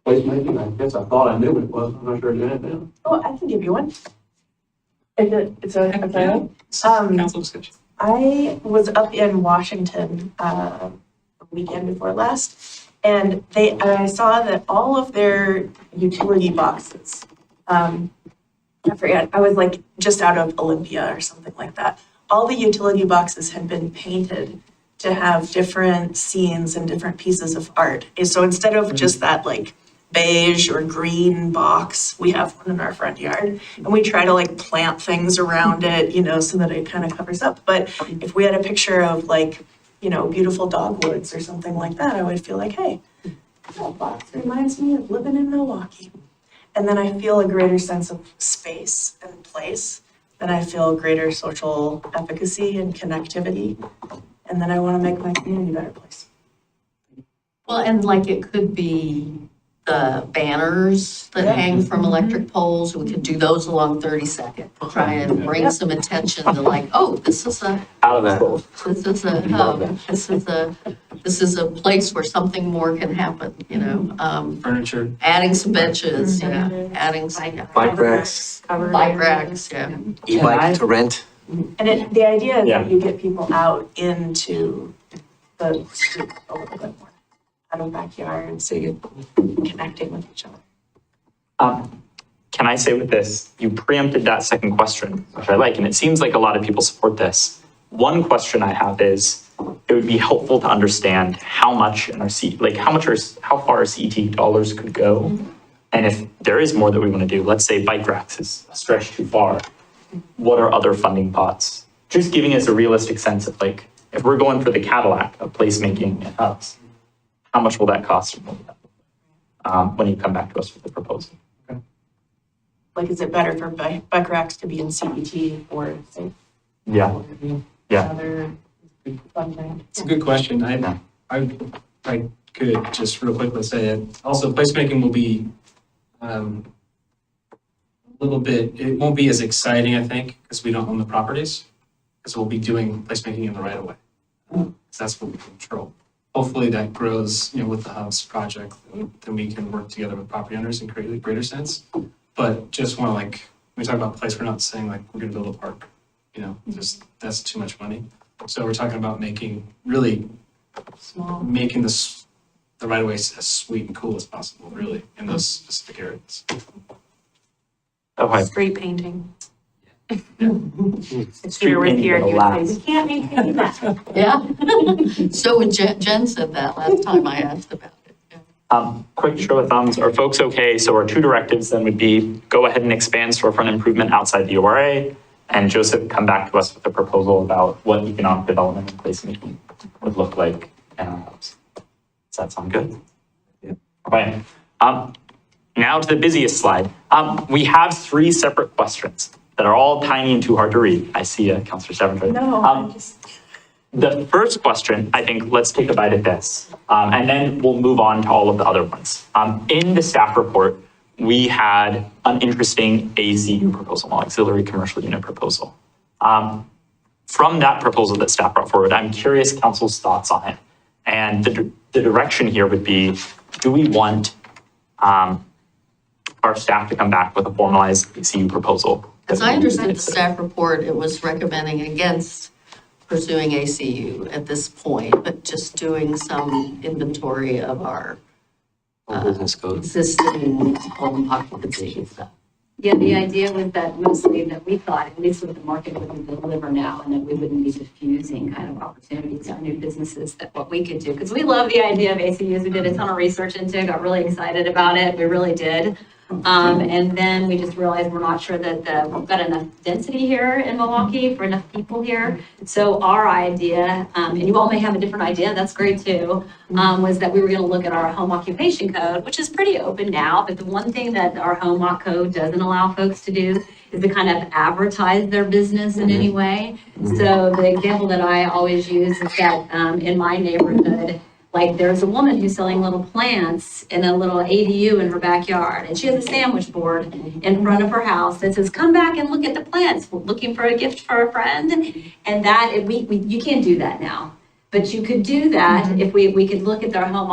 placemaking? I guess I thought I knew what it was. I'm not sure I did it now. Oh, I can give you one. It's a, Yeah. Council discussion. I was up in Washington a weekend before last, and I saw that all of their utility boxes, I forget, I was like just out of Olympia or something like that. All the utility boxes had been painted to have different scenes and different pieces of art. And so instead of just that like beige or green box, we have one in our front yard. And we try to like plant things around it, so that it kind of covers up. But if we had a picture of like, beautiful dogwoods or something like that, I would feel like, hey, that box reminds me of living in Milwaukie. And then I feel a greater sense of space and place. Then I feel greater social efficacy and connectivity. And then I want to make my community a better place. Well, and like it could be the banners that hang from electric poles, we could do those along 32nd. To try and bring some attention to like, oh, this is a Out of that. This is a hub, this is a place where something more can happen, you know, Furniture. adding some benches, yeah, adding some Bike racks, bike racks, yeah. e-bike to rent. And the idea is Yeah. that you get people out into the street a little bit more, out of backyards, so you're connecting with each other. Can I say with this, you preempted that second question, which I like, and it seems like a lot of people support this. One question I have is, it would be helpful to understand how much in our how far our CET dollars could go. And if there is more that we want to do, let's say bike racks is a stretch too far, what are other funding pots? Just giving us a realistic sense of like, if we're going for the Cadillac of placemaking and hubs, how much will that cost? When you come back to us with the proposal. Like, is it better for bike racks to be in CBT or say Yeah, yeah. other fun thing? It's a good question. I could just real quickly say it. Also, placemaking will be a little bit, it won't be as exciting, I think, because we don't own the properties. Because we'll be doing placemaking in the right of way. So that's what we control. Hopefully that grows, with the Hubs project, then we can work together with property owners and create a greater sense. But just want to when we talk about place, we're not saying like we're going to build a park, just that's too much money. So we're talking about making this the right of way as sweet and cool as possible, really, in those specific areas. Okay. Street painting. If Street we were painting here, of the you would say, last. we can't maintain that. Yeah. So would Jen said that last time I asked about it. Yeah. Quick show of thumbs. Are folks okay? So our two directives then would be go ahead and expand storefront improvement outside the ORA, and Joseph come back to us with a proposal about what economic development and placemaking would look like in our hubs. Does that sound good? Yeah. Okay. Now to the busiest slide. We have three separate questions that are all tiny and too hard to read. I see Councilor Stebbins right there. No, I'm just. The first question, I think, let's take a bite at this, and then we'll move on to all of the other ones. In the staff report, we had an interesting ACU proposal, auxiliary commercial unit proposal. From that proposal that staff brought forward, I'm curious council's thoughts on it. And the direction here would be, do we want our staff to come back with a formalized ACU proposal? As I understood the staff report, it was recommending against pursuing ACU at this point, but just doing some inventory of our Business code. existing home occupancy stuff. Yeah, the idea was that mostly that we thought, at least what the market would deliver now, and that we wouldn't be diffusing kind of opportunities for new businesses, that what we could do. Because we love the idea of ACUs. We did a ton of research into it, got really excited about it. We really did. And then we just realized we're not sure that we've got enough density here in Milwaukie for enough people here. So our idea, and you all may have a different idea, that's great too, was that we were going to look at our home occupation code, which is pretty open now. But the one thing that our home occ code doesn't allow folks to do is to kind of advertise their business in any way. So the example that I always use is that in my neighborhood, like there's a woman who's selling little plants in a little ADU in her backyard, and she has a sandwich board in front of her house that says, "Come back and look at the plants, looking for a gift for a friend." And that, you can't do that now. But you could do that if we could look at their home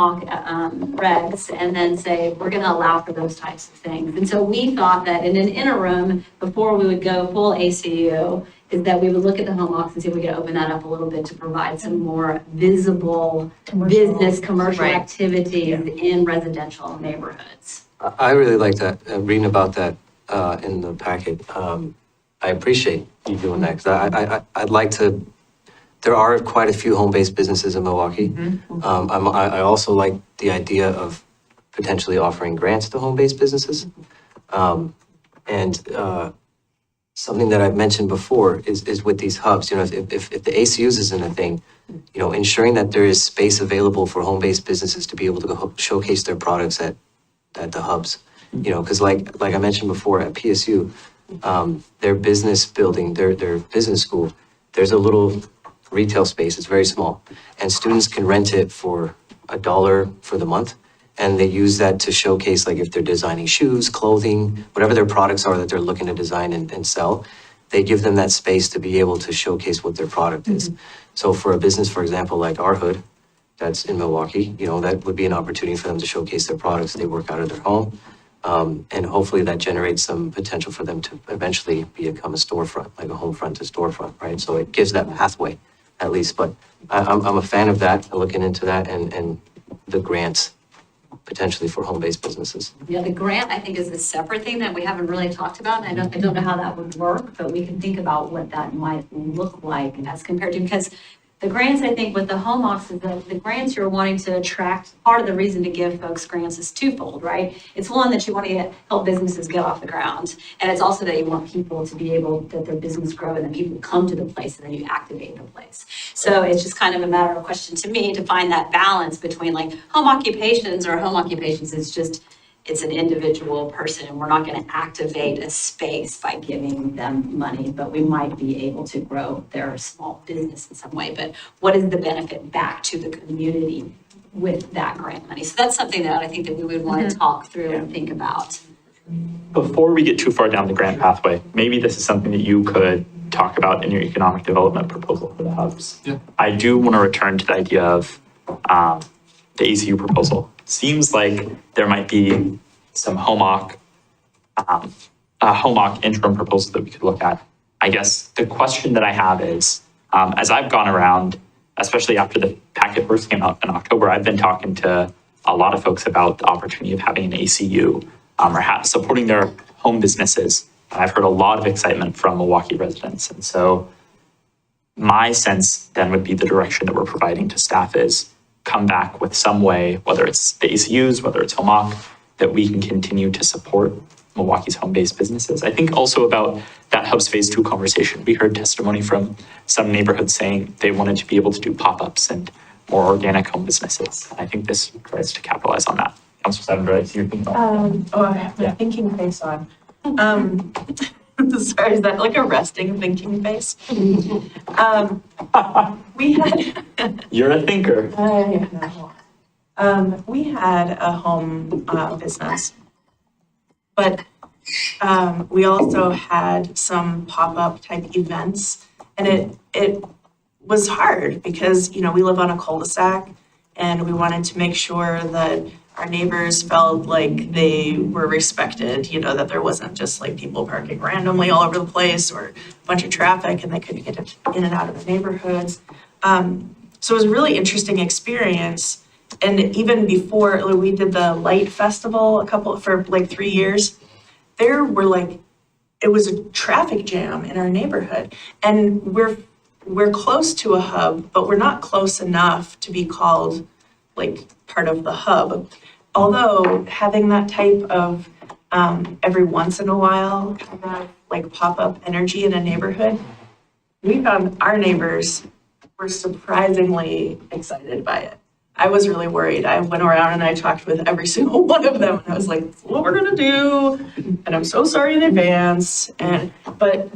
regs and then say, we're gonna allow for those types of things. And so we thought that in an interim, before we would go full ACU, is that we would look at the home occs and see if we could open that up a little bit to provide some more visible business, commercial Right. activities in residential neighborhoods. I really like that, reading about that in the packet. I appreciate you doing that, because I'd like to, there are quite a few home-based businesses in Milwaukee. I also like the idea of potentially offering grants to home-based businesses. Something that I've mentioned before is with these hubs, if the ACUs isn't a thing, ensuring that there is space available for home-based businesses to be able to go showcase their products at the hubs. Because like I mentioned before, at PSU, their business building, their business school, there's a little retail space, it's very small, and students can rent it for $1 for the month, And they use that to showcase, like if they're designing shoes, clothing, whatever their products are that they're looking to design and sell, they give them that space to be able to showcase what their product is. So for a business, for example, like Our Hood, that's in Milwaukee, you know, that would be an opportunity for them to showcase their products. They work out of their home. And hopefully that generates some potential for them to eventually become a storefront, like a home front to storefront, right? So it gives that pathway at least, but I'm a fan of that, looking into that and the grants potentially for home-based businesses. Yeah, the grant, I think, is a separate thing that we haven't really talked about. And I don't know how that would work, but we can think about what that might look like as compared to, because the grants, I think, with the home offices, the grants you're wanting to attract, part of the reason to give folks grants is twofold, right? It's one, that you want to help businesses get off the ground. And it's also that you want people to be able, that their business grow and that people come to the place and then you activate the place. So it's just kind of a matter of question to me to find that balance between like home occupations is just, it's an individual person and we're not going to activate a space by giving them money, but we might be able to grow their small business in some way. But what is the benefit back to the community with that grant money? So that's something that I think that we would want to talk through and think about. Before we get too far down the grant pathway, maybe this is something that you could talk about in your economic development proposal for the hubs. Yeah. I do want to return to the idea of the ACU proposal. Seems like there might be some a home occ interim proposal that we could look at. I guess the question that I have is, as I've gone around, especially after the packet first came out in October, I've been talking to a lot of folks about the opportunity of having an ACU or supporting their home businesses. And I've heard a lot of excitement from Milwaukie residents. And so my sense then would be the direction that we're providing to staff is come back with some way, whether it's the ACUs, whether it's home occ, that we can continue to support Milwaukee's home-based businesses. I think also about that Hubs Phase 2 conversation, we heard testimony from some neighborhoods saying they wanted to be able to do pop-ups and more organic home businesses. I think this tries to capitalize on that. Councilor Savage, I see you're thinking about I have my thinking face on. Sorry, is that like a resting thinking face? We had. You're a thinker. I know. We had a home business, but we also had some pop-up type events, and it was hard because, you know, we live on a cul-de-sac and we wanted to make sure that our neighbors felt like they were respected, you know, that there wasn't just like people parking randomly all over the place or a bunch of traffic and they couldn't get in and out of the neighborhoods. So it was a really interesting experience. And even before we did the Light Festival for like 3 years, there were like, it was a traffic jam in our neighborhood. And we're close to a hub, but we're not close enough to be called like part of the hub. Although having that type of every once in a while kind of like pop-up energy in a neighborhood, we found our neighbors were surprisingly excited by it. I was really worried. I went around and I talked with every single one of them and I was like, this is what we're gonna do. And I'm so sorry in advance. But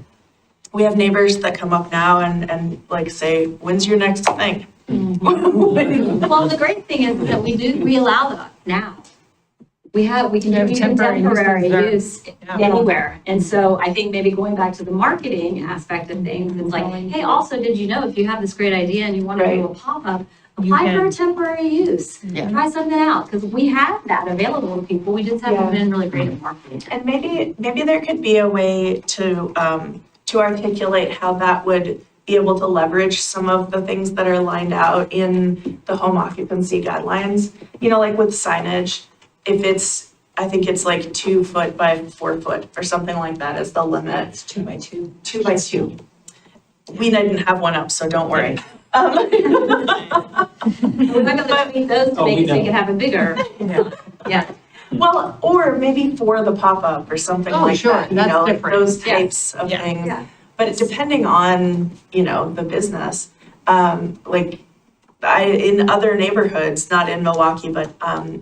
we have neighbors that come up now and like say, when's your next thing? Well, the great thing is that we allow that now. We can do temporary use anywhere. And so I think maybe going back to the marketing aspect of things, it's like, hey, also, did you know if you have this great idea and you want to do a pop-up, apply for a temporary use. Try something out, because we have that available to people. We just haven't been really great at marketing. And maybe there could be a way to articulate how that would be able to leverage some of the things that are lined out in the home occupancy guidelines. You know, like with signage, I think it's like 2 foot by 4 foot or something like that is the limit. It's 2 by 2. 2 by 2. We didn't have one up, so don't worry. We're not gonna tweak those to make it so you can have a bigger. Yeah. Well, or maybe for the pop-up or something like that, you know, like those types of things. Yeah. But depending on, you know, the business, like in other neighborhoods, not in Milwaukie, but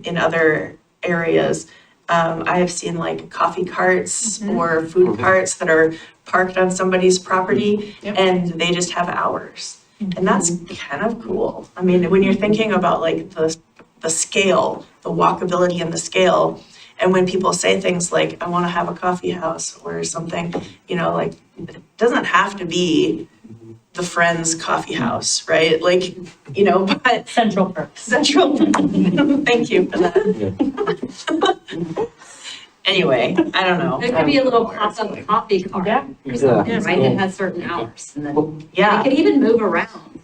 in other areas, I have seen like coffee carts or food carts that are parked on somebody's property and they just have hours. And that's kind of cool. I mean, when you're thinking about like the the scale, the walkability and the scale. And when people say things like, I want to have a coffee house or something, you know, like, it doesn't have to be the Friends Coffee House, right? Like, you know, but Central Perk. Central, thank you for that. Anyway, I don't know. There could be a little pop-up coffee cart Yeah. or something, right, that has certain hours, and then, it could even move around,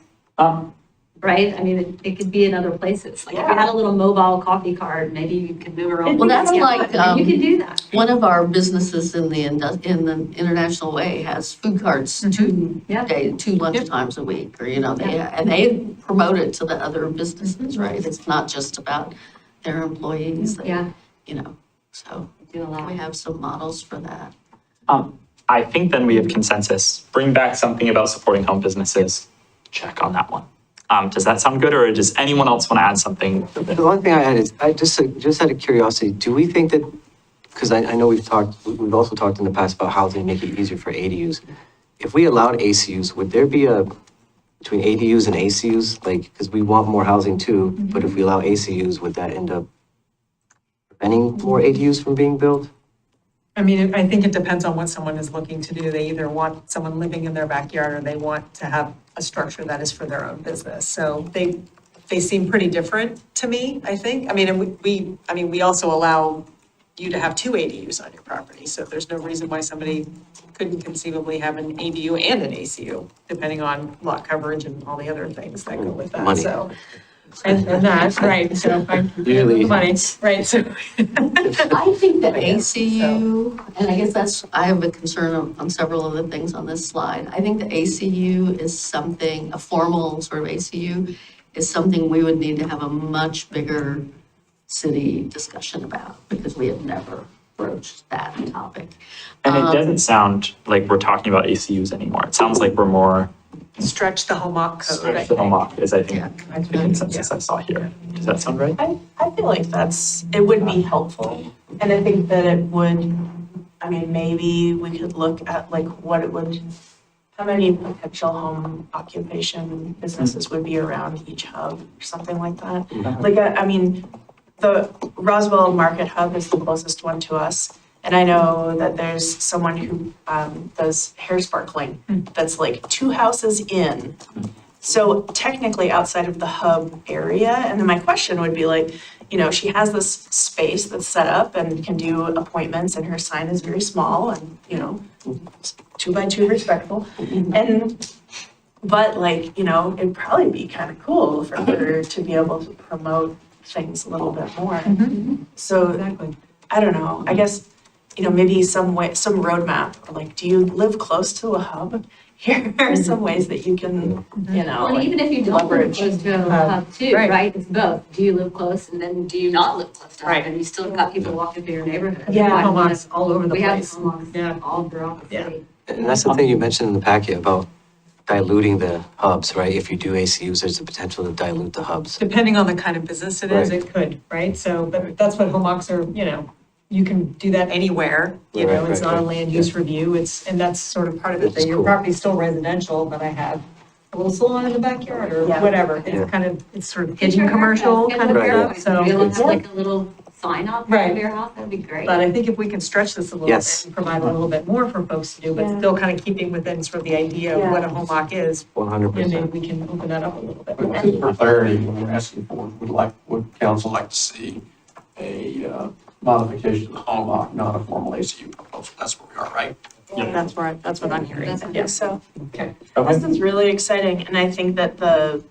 right? I mean, it could be in other places, like if you had a little mobile coffee cart, maybe you could move around. Well, that's Yeah, like, you could do that. One of our businesses in the International Way has food carts two lunch times a week, or, you know, and they promote it to the other businesses, right? It's not just about their employees, Yeah. you know, so Do a lot. we have some models for that. I think then we have consensus. Bring back something about supporting home businesses. Check on that one. Does that sound good, or does anyone else want to add something? The one thing I had is, I just out of curiosity, do we think that, because I know we've also talked in the past about how to make it easier for ADUs. If we allowed ACUs, would there be between ADUs and ACUs, like, because we want more housing too, but if we allow ACUs, would that end up preventing more ADUs from being built? I mean, I think it depends on what someone is looking to do. They either want someone living in their backyard or they want to have a structure that is for their own business. So they seem pretty different to me, I think. I mean, and we also allow you to have 2 ADUs on your property. So there's no reason why somebody couldn't conceivably have an ADU and an ACU, depending on lot coverage and all the other things that go with that, Money. so. And that, right, so Usually- money, right, so. I think the ACU, and I guess I have a concern on several of the things on this slide. I think the ACU is something, a formal sort of ACU is something we would need to have a much bigger city discussion about, because we have never broached that topic. And it doesn't sound like we're talking about ACUs anymore. It sounds like we're more Stretch the home op code, I stretch the home think. off, is I think the consensus I saw here. Does that sound right? I feel like it would be helpful, and I think that it would, I mean, maybe we could look at like what it would, how many potential home occupation businesses would be around each hub, or something like that. Like, I mean, the Roswell Market Hub is the closest one to us, and I know that there's someone who does hair sparkling that's like 2 houses in. So technically outside of the hub area, and then my question would be like, you know, she has this space that's set up and can do appointments, and her sign is very small and, you know, 2 by 2 respectful. But like, you know, it'd probably be kind of cool for her to be able to promote things a little bit more. So Exactly. I don't know, I guess, you know, maybe some roadmap, or like, do you live close to a hub? Here are some ways that you can, you know, Well, and even if you don't live leverage. close to a hub too, right. right, it's both, do you live close and then do you not live close to a hub, Right. and you still got people walking through your neighborhood. Yeah. Home ops all over the We have place. home offices Yeah. all throughout the Yeah. city. And that's the thing you mentioned in the packet about diluting the hubs, right? If you do ACUs, there's the potential to dilute the hubs. Depending on the kind of business it is, Right. it could, right? So, but that's what home ops are, you know, you can do that anywhere, you know, Right, it's right, not a right. land use review, and that's sort of part of it, Which is that your cool. property's still residential, but I have a little salon in the backyard or Yeah. whatever. Yeah. It's kind of, it's sort of hidden commercial kind of Right. stuff, so. Be able to it's have more- like a little sign up Right. of your house, that'd be great. But I think if we can stretch this a little Yes. bit and provide a little bit more for folks to do, but Yeah. still kind of keeping within sort of the idea of what a home oc is, 100%. then maybe we can open that up a little bit. But just for clarity, what we're asking for, would council like to see a modification of the home lock, not a formal ACU proposal? That's where we are, right? That's what I'm hearing, I think so. Okay. This is really exciting, and I think that the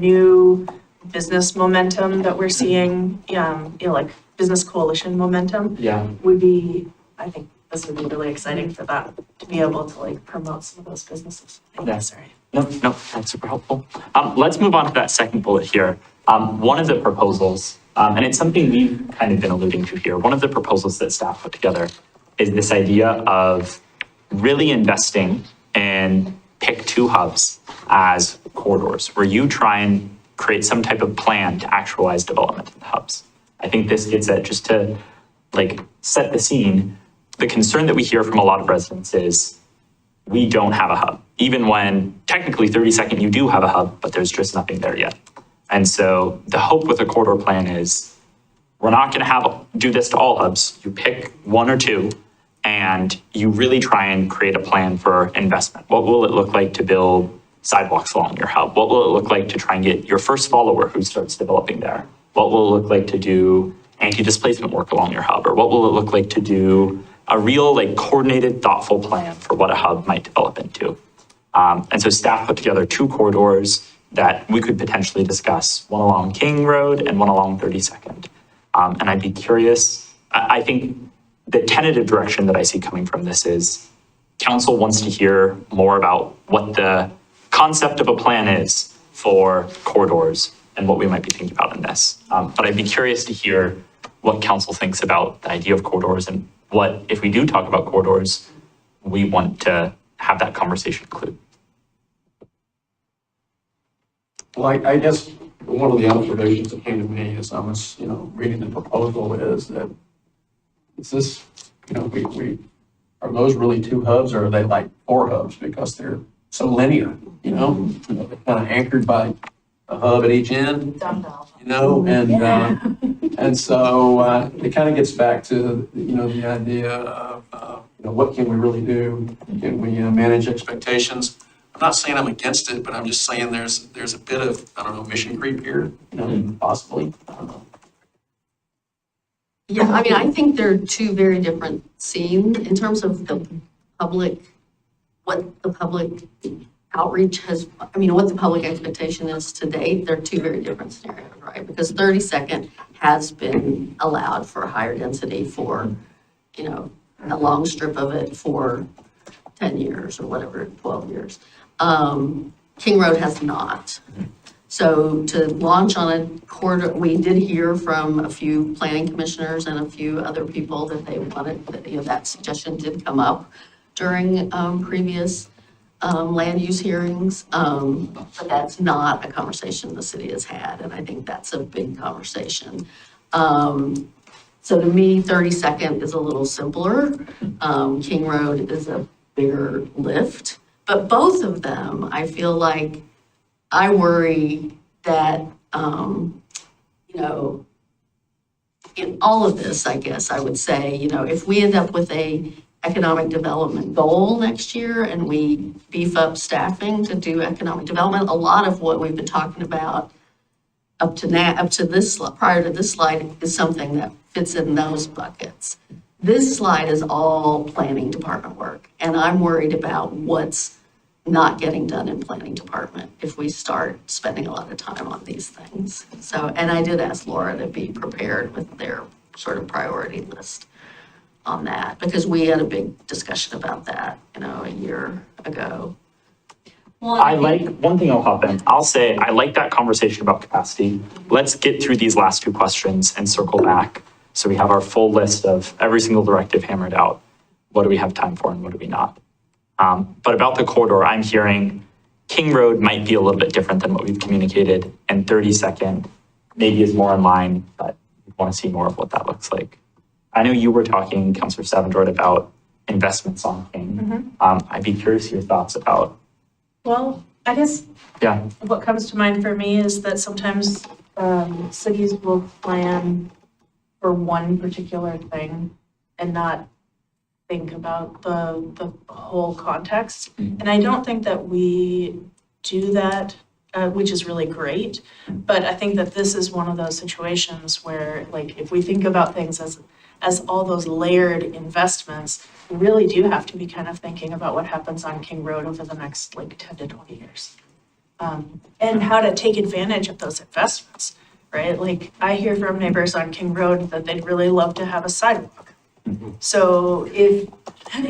new business momentum that we're seeing, you know, like business coalition momentum Yeah. would be, I think this would be really exciting for that, to be able to like promote some of those businesses. Yeah. Sorry. No, that's super helpful. Let's move on to that second bullet here. One of the proposals, and it's something we've kind of been alluding to here, one of the proposals that staff put together is this idea of really investing in pick 2 hubs as corridors, where you try and create some type of plan to actualize development in the hubs. I think this gets at, just to like set the scene, the concern that we hear from a lot of residents is we don't have a hub, even when technically 32nd you do have a hub, but there's just nothing there yet. And so the hope with a corridor plan is we're not going to do this to all hubs. You pick one or two and you really try and create a plan for investment. What will it look like to build sidewalks along your hub? What will it look like to try and get your first follower who starts developing there? What will it look like to do anti-displacement work along your hub? Or what will it look like to do a real coordinated, thoughtful plan for what a hub might develop into? And so staff put together 2 corridors that we could potentially discuss, one along King Road and one along 32nd. And I'd be curious, I think the tentative direction that I see coming from this is council wants to hear more about what the concept of a plan is for corridors and what we might be thinking about in this. But I'd be curious to hear what council thinks about the idea of corridors and what, if we do talk about corridors, we want to have that conversation include. Well, I guess one of the observations that came to me as I was, reading the proposal is that, is this, are those really 2 hubs or are they like 4 hubs because they're so linear, they're kind of anchored by a hub at each end, and so it kind of gets back to, the idea of, what can we really do? Can we manage expectations? I'm not saying I'm against it, but I'm just saying there's a bit of, mission creep here, possibly. I don't know. Yeah, I mean, I think they're 2 very different scenes in terms of the public, what the public outreach has, what the public expectation is to date. They're 2 very different scenarios, right? Because 32nd has been allowed for higher density for, a long strip of it for 10 years or whatever, 12 years. King Road has not. So to launch on a corridor, we did hear from a few planning commissioners and a few other people that they wanted, that suggestion did come up during previous land use hearings. But that's not a conversation the city has had, and I think that's a big conversation. So to me, 32nd is a little simpler. King Road is a bigger lift, but both of them, I feel like I worry that, in all of this, I guess I would say, if we end up with a economic development goal next year and we beef up staffing to do economic development, a lot of what we've been talking about up to this, prior to this slide, is something that fits in those buckets. This slide is all planning department work, and I'm worried about what's not getting done in planning department if we start spending a lot of time on these things. So, and I did ask Laura to be prepared with their sort of priority list on that, because we had a big discussion about that, a year ago. Well, One thing I'll hop in. I'll say, I like that conversation about capacity. Let's get through these last 2 questions and circle back. So we have our full list of every single directive hammered out. What do we have time for and what do we not? But about the corridor, I'm hearing King Road might be a little bit different than what we've communicated, and 32nd maybe is more in line, but we want to see more of what that looks like. I know you were talking, Councilor Savendroyd, about investments on King. I'd be curious your thoughts about. Well, I guess Yeah. what comes to mind for me is that sometimes cities will plan for one particular thing and not think about the whole context. And I don't think that we do that, which is really great. But I think that this is one of those situations where, if we think about things as all those layered investments, we really do have to be kind of thinking about what happens on King Road over the next 10 to 20 years. And how to take advantage of those investments, right? I hear from neighbors on King Road that they'd really love to have a sidewalk. So if, I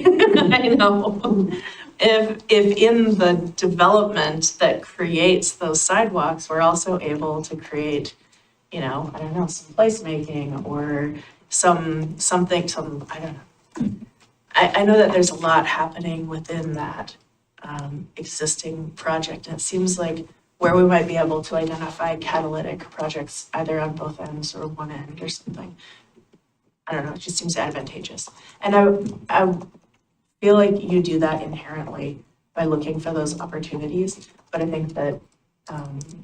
know, if in the development that creates those sidewalks, we're also able to create, I don't know, some placemaking or something, I don't know. I know that there's a lot happening within that existing project. And it seems like where we might be able to identify catalytic projects either on both ends or one end or something. I don't know, it just seems advantageous. And I feel like you do that inherently by looking for those opportunities. But I think that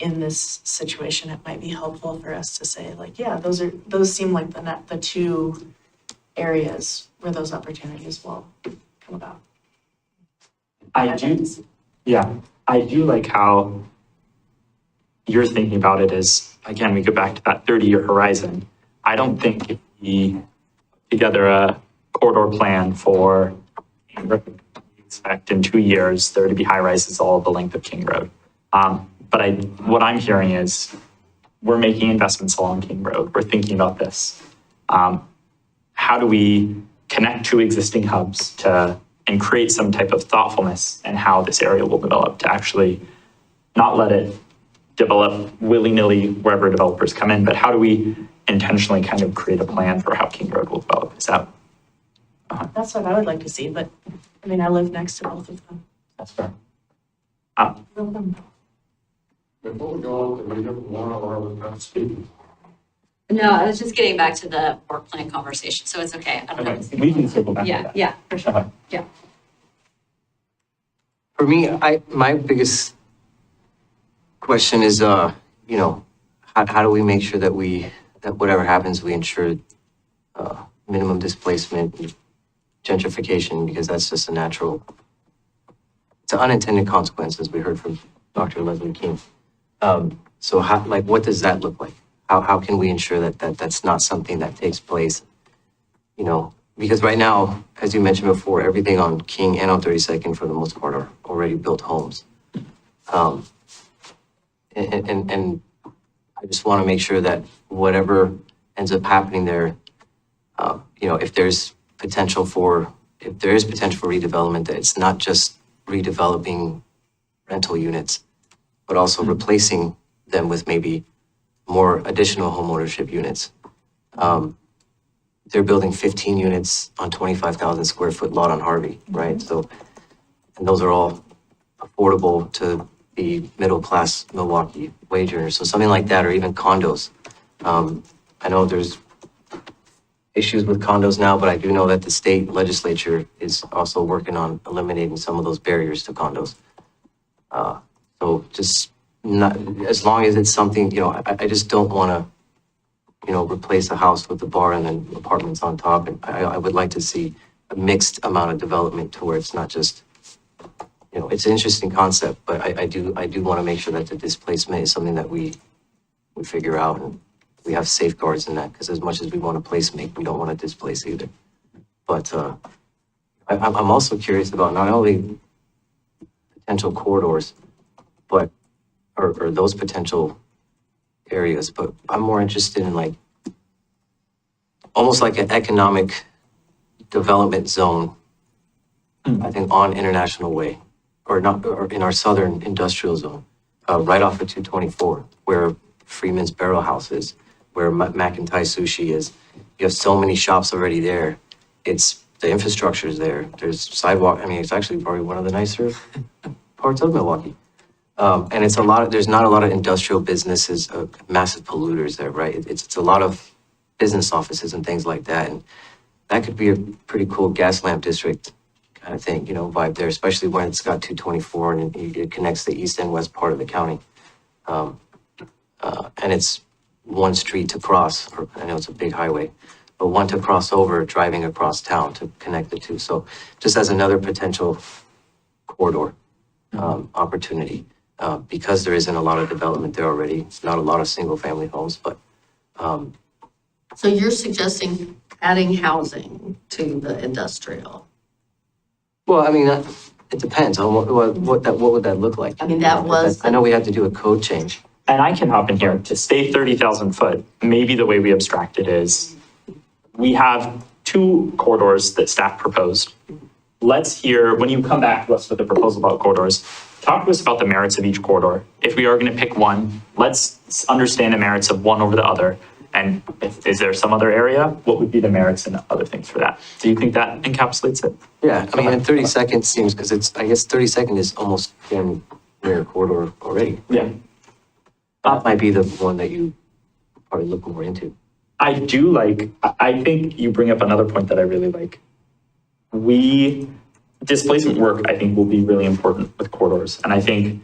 in this situation, it might be helpful for us to say like, yeah, those seem like the two areas where those opportunities will come about. I do like how you're thinking about it as, again, we go back to that 30-year horizon. I don't think if we put together a corridor plan for King Road, we expect in 2 years there to be high rises all the length of King Road. But what I'm hearing is we're making investments along King Road. We're thinking about this. How do we connect two existing hubs and create some type of thoughtfulness in how this area will develop, to actually not let it develop willy-nilly wherever developers come in, but how do we intentionally kind of create a plan for how King Road will develop? Is that? That's what I would like to see, but I mean, I live next to both of them. That's fair. Before we go on, we have one other speaking. No, I was just getting back to the work plan conversation, so it's okay. I don't know. Okay, we can circle back to Yeah, that. yeah, for sure. Yeah. For me, my biggest question is, how do we make sure that whatever happens, we ensure minimum displacement, gentrification, because that's just it's an unintended consequence, as we heard from Dr. Leslie King. So what does that look like? How can we ensure that that's not something that takes place? Because right now, as you mentioned before, everything on King and on 32nd for the most part are already built homes. And I just want to make sure that whatever ends up happening there, if there is potential for redevelopment, that it's not just redeveloping rental units, but also replacing them with maybe more additional homeownership units. They're building 15 units on 25,000 square foot lot on Harvey, right? So, and those are all affordable to the middle class Milwaukie wage earners. So something like that, or even condos. I know there's issues with condos now, but I do know that the state legislature is also working on eliminating some of those barriers to condos. So just not, as long as it's something, I just don't want to, replace a house with a bar and then apartments on top. And I would like to see a mixed amount of development to where it's not just, it's an interesting concept, but I do want to make sure that the displacement is something that we figure out, and we have safeguards in that, because as much as we want to placemate, we don't want to displace either. But I'm also curious about not only potential corridors, but or those potential areas, but I'm more interested in almost like an economic development zone, I think on International Way, or in our southern industrial zone, right off of 224, where Freeman's Barrel House is, where McIntyre Sushi is. You have so many shops already there. The infrastructure is there. There's sidewalk. I mean, it's actually probably one of the nicer parts of Milwaukee. And there's not a lot of industrial businesses, massive polluters there, right? It's a lot of business offices and things like that. And that could be a pretty cool gas lamp district kind of thing, vibe there, especially when it's got 224 and it connects the east and west part of the county. And it's one street to cross, or I know it's a big highway, but one to cross over driving across town to connect the two. So just as another potential corridor opportunity. Because there isn't a lot of development there already. It's not a lot of single family homes, but. So you're suggesting adding housing to the industrial? Well, I mean, it depends on what would that look like? I mean, that was. I know we had to do a code change. And I can hop in here to stay 30,000 foot. Maybe the way we abstract it is we have 2 corridors that staff proposed. Let's hear, when you come back to us with a proposal about corridors, talk to us about the merits of each corridor. If we are going to pick one, let's understand the merits of one over the other. And is there some other area? What would be the merits and other things for that? Do you think that encapsulates it? Yeah, I mean, and 30 seconds seems, because I guess 30 is almost in near a corridor already. Yeah. That might be the one that you probably look more into. I think you bring up another point that I really like. Displacement work, I think, will be really important with corridors. And I think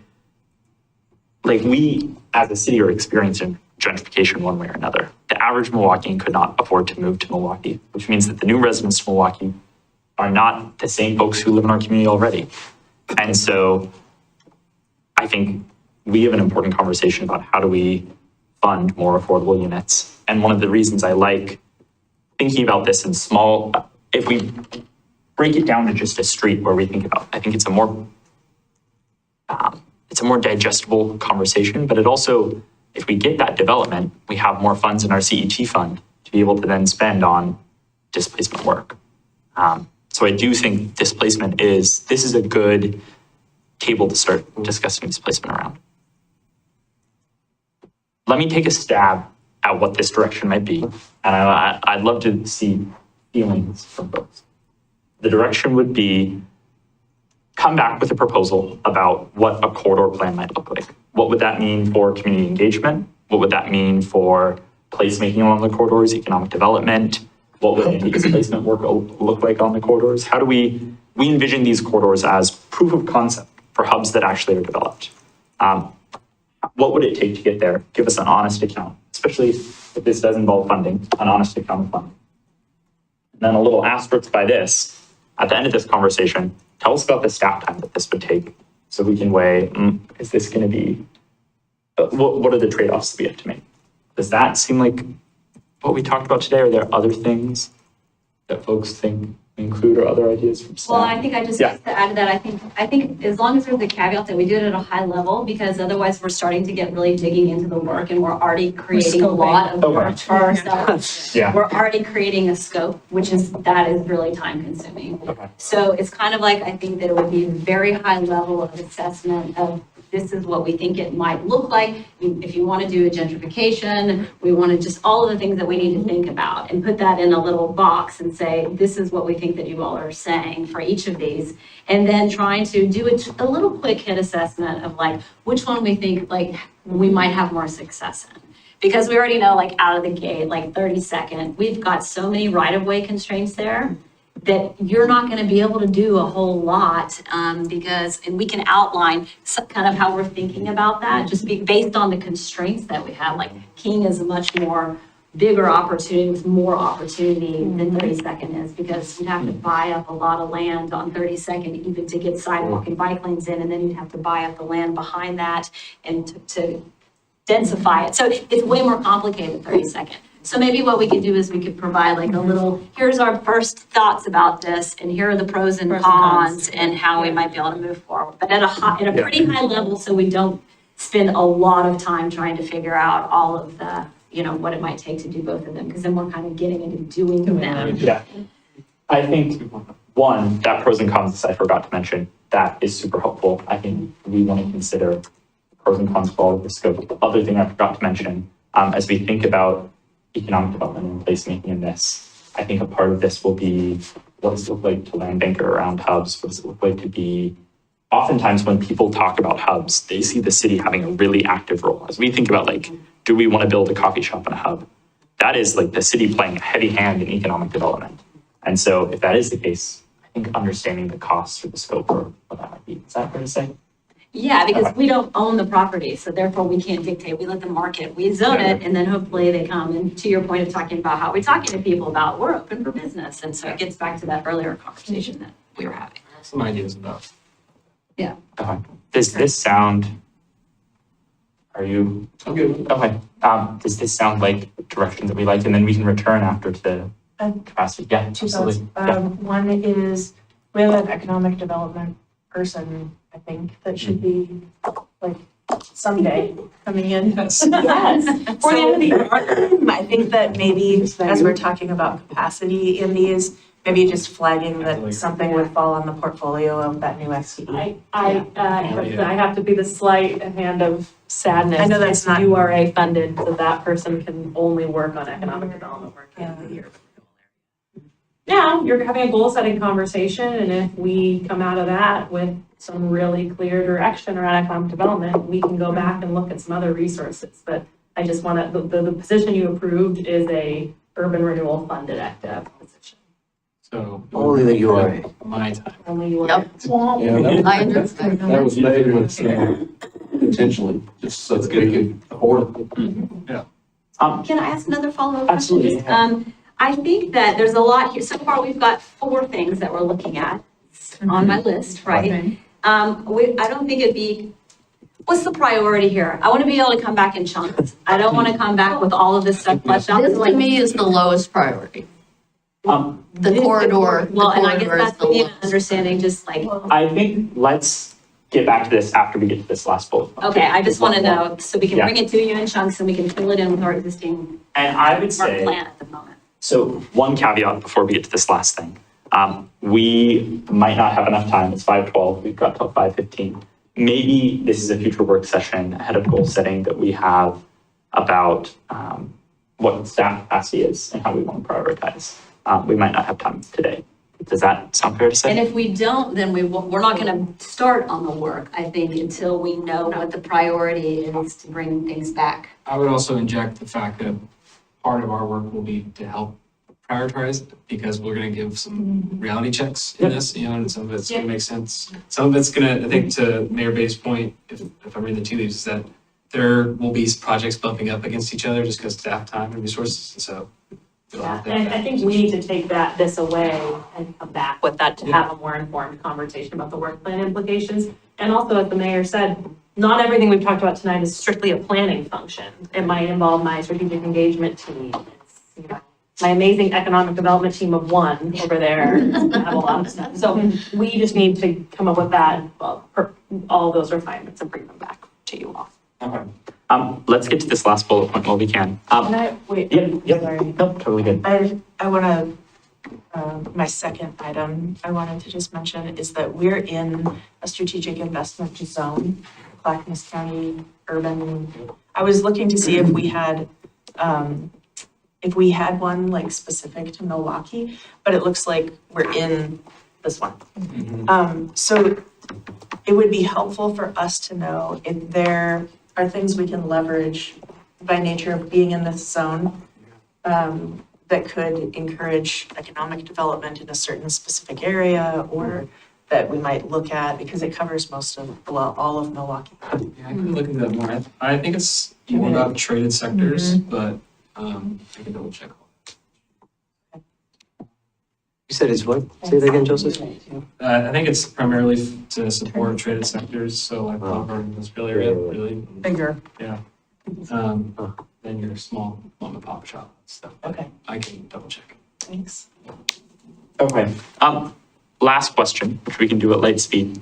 like we as a city are experiencing gentrification one way or another. The average Milwaukeean could not afford to move to Milwaukee, which means that the new residents of Milwaukee are not the same folks who live in our community already. And so I think we have an important conversation about how do we fund more affordable units. And one of the reasons I like thinking about this in small, if we break it down to just a street where we think about, I think it's a more digestible conversation, but it also, if we get that development, we have more funds in our CET fund to be able to then spend on displacement work. So I do think displacement this is a good table to start discussing displacement around. Let me take a stab at what this direction might be, and I'd love to see feelings from folks. The direction would be come back with a proposal about what a corridor plan might look like. What would that mean for community engagement? What would that mean for placemaking along the corridors, economic development? What would anti-displacement work look like on the corridors? How do we envision these corridors as proof of concept for hubs that actually are developed? What would it take to get there? Give us an honest account, especially if this does involve funding, an honest account of funding. And then a little asterisk by this, at the end of this conversation, tell us about the staff time that this would take so we can weigh, is this going to be, what are the trade-offs that we have to make? Does that seem like what we talked about today? Are there other things that folks think include or other ideas from staff? Well, I think I just Yeah. to add to that, I think as long as there's a caveat that we do it at a high level, because otherwise we're starting to get really digging into the work and we're already creating a lot of work for ourselves. Yeah. We're already creating a scope, that is really time consuming. Okay. So it's kind of like, I think that it would be a very high level of assessment of this is what we think it might look like. If you want to do a gentrification, we want to just all of the things that we need to think about and put that in a little box and say, this is what we think that you all are saying for each of these. And then trying to do a little quick hit assessment of like, which one we think like we might have more success in. Because we already know like out of the gate, like 30-second, we've got so many right-of-way constraints there that you're not going to be able to do a whole lot and we can outline kind of how we're thinking about that, just based on the constraints that we have. Like King is a much more bigger opportunity with more opportunity than 32nd is, because you'd have to buy up a lot of land on 32nd even to get sidewalk and bike lanes in, and then you'd have to buy up the land behind that and to densify it. So it's way more complicated 32nd. So maybe what we could do is we could provide like a little, here's our first thoughts about this, and here are the pros and cons and how we might be able to move forward. But at a pretty high level, so we don't spend a lot of time trying to figure out all of the, what it might take to do both of them, because then we're kind of getting into doing them. Yeah. I think one, that pros and cons I forgot to mention, that is super helpful. I think we want to consider pros and cons for all of the scope. The other thing I forgot to mention, as we think about economic development and placemaking in this, I think a part of this will be, what does it look like to land banker around hubs? What does it look like to be, oftentimes when people talk about hubs, they see the city having a really active role. As we think about like, do we want to build a coffee shop in a hub? That is like the city playing a heavy hand in economic development. And so if that is the case, I think understanding the costs or the scope or what that might be, is that fair to say? Yeah, because we don't own the property, so therefore we can't dictate. We let the market, we zone it, and then hopefully they come. And to your point of talking about how we're talking to people about, we're open for business. And so it gets back to that earlier conversation that we were having. Some ideas about. Yeah. Okay. Does this sound, are you, I'm good. okay. Does this sound like direction that we like? And then we can return after to the capacity. Yeah, Two absolutely. thoughts. One is, we have an economic development person, I think, that should be like someday coming in. Yes. For the end of the year. I think that maybe as we're talking about capacity in these, maybe just flagging that something would fall on the portfolio of that new FTE. I have to be the slight hand of sadness. I know that's It's not- URA funded, so that person can only work on economic development work in the year. Now, you're having a goal setting conversation, and if we come out of that with some really clear direction around economic development, we can go back and look at some other resources. But I just want to, the position you approved is a urban renewal funded active position. So. Only the URA. My time. Only URA. Yep. Yeah, I understand. that was later. It's intentionally, just so that we can afford it. Can I ask another follow-up question? Absolutely, yeah. I think that there's a lot here. So far, we've got 4 things that we're looking at on my list, right? I don't think it'd be, what's the priority here? I want to be able to come back in chunks. I don't want to come back with all of this stuff fleshed out. This to me is the lowest priority. The corridor, Well, and I guess the corridor is that's the maybe an lowest. understanding, just like, I think let's get back to this after we get to this last bullet. point. okay, I just want to know, so we can Yeah. bring it to you in chunks and we can fill it in with our existing And I would work say, plan at the moment. so one caveat before we get to this last thing. We might not have enough time. It's 5:12. We've got till 5:15. Maybe this is a future work session ahead of goal setting that we have about what staff capacity is and how we want to prioritize. We might not have time today. Does that sound fair to say? And if we don't, then we're not going to start on the work, I think, until we know what the priority is to bring things back. I would also inject the fact that part of our work will be to help prioritize because we're gonna give some reality checks in this, you know, and some of it's gonna make sense. Some of it's gonna, I think to Mayor Bay's point, if I'm reading the tea leaves, is that there will be projects bumping up against each other just because staff time and resources, and so. we'll Yeah, have to- and I think we need to take this away and come back with that to have a more informed conversation about the work plan implications. And also, as the mayor said, not everything we've talked about tonight is strictly a planning function. It might involve my strategic engagement team. It's, you know, my amazing economic development team of 1 over there. I have a lot of stuff. So we just need to come up with that, all those refinements and bring them back to you all. Okay. Let's get to this last bullet point while we can. Can I, wait, Yep. sorry. Nope, totally good. I want to, my second item I wanted to just mention is that we're in a strategic investment zone, Clackamas County urban. I was looking to see if we had one like specific to Milwaukie, but it looks like we're in this one. So it would be helpful for us to know if there are things we can leverage by nature of being in this zone that could encourage economic development in a certain specific area or that we might look at because it covers most of, well, all of Milwaukie. Yeah, I can look into that more. I think it's more about traded sectors, but I can double check. You said it's what? Say that again, Joseph? I think it's primarily to support traded sectors, so like lumber and industrial area, really. Bigger. Yeah. Then your small mom and pop shop stuff. Okay, I can double check. thanks. Okay. Last question, which we can do at light speed.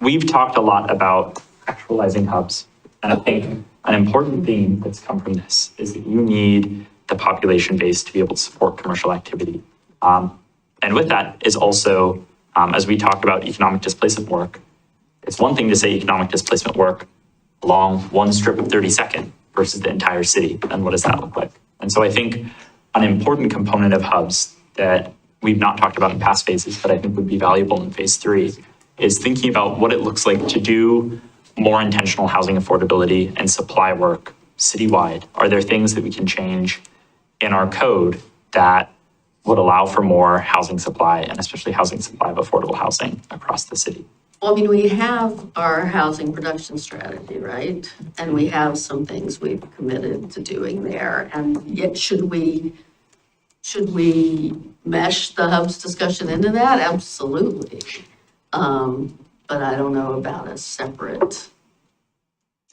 We've talked a lot about actualizing hubs. And I think an important theme that's come from this is that you need the population base to be able to support commercial activity. And with that is also, as we talk about economic displacement work, it's one thing to say economic displacement work along one strip of 32nd versus the entire city. And what does that look like? And so I think an important component of hubs that we've not talked about in past phases, but I think would be valuable in phase 3 is thinking about what it looks like to do more intentional housing affordability and supply work citywide. Are there things that we can change in our code that would allow for more housing supply and especially housing supply of affordable housing across the city? Well, I mean, we have our housing production strategy, right? And we have some things we've committed to doing there. And yet, should we mesh the hubs discussion into that? Absolutely. But I don't know about a separate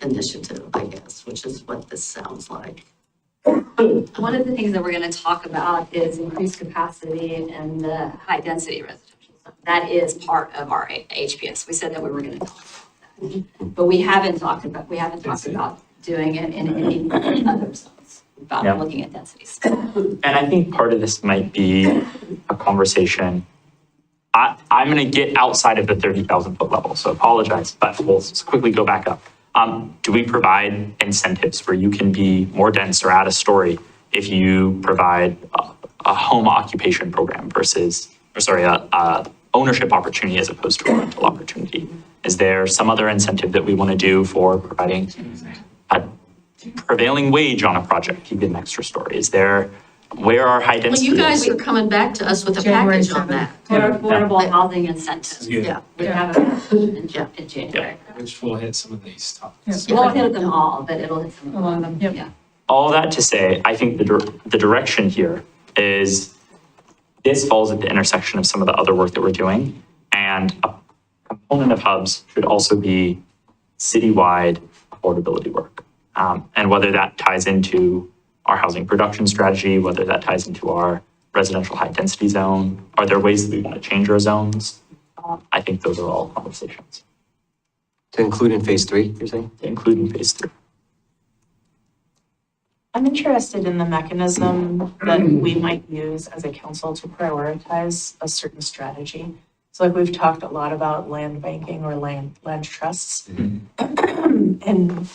initiative, I guess, which is what this sounds like. One of the things that we're going to talk about is increased capacity in the high density residential zone. That is part of our HPS. We said that we were going to talk about that. But we haven't talked about doing it in any other zones, Yeah. about looking at densities. And I think part of this might be a conversation. I'm going to get outside of the 30,000 foot level, so apologize, but we'll just quickly go back up. Do we provide incentives where you can be more dense or add a story if you provide a home occupation program versus, a ownership opportunity as opposed to a rental opportunity? Is there some other incentive that we want to do for providing a prevailing wage on a project? You get an extra story. Is there, where are high Well, density? you guys are coming back to us with a package on that. For affordable housing incentives. Yeah. We have a in Yeah. January. which will hit some of these topics. It won't hit them all, but it'll hit some A lot of them, yep. Yeah. All that to say, I think the direction here is this falls at the intersection of some of the other work that we're doing. And a component of hubs should also be citywide affordability work. And whether that ties into our housing production strategy, whether that ties into our residential high density zone, are there ways that we want to change our zones? I think those are all conversations To include in phase 3, you're saying? to include in phase 3. I'm interested in the mechanism that we might use as a council to prioritize a certain strategy. So like we've talked a lot about land banking or land trusts. And,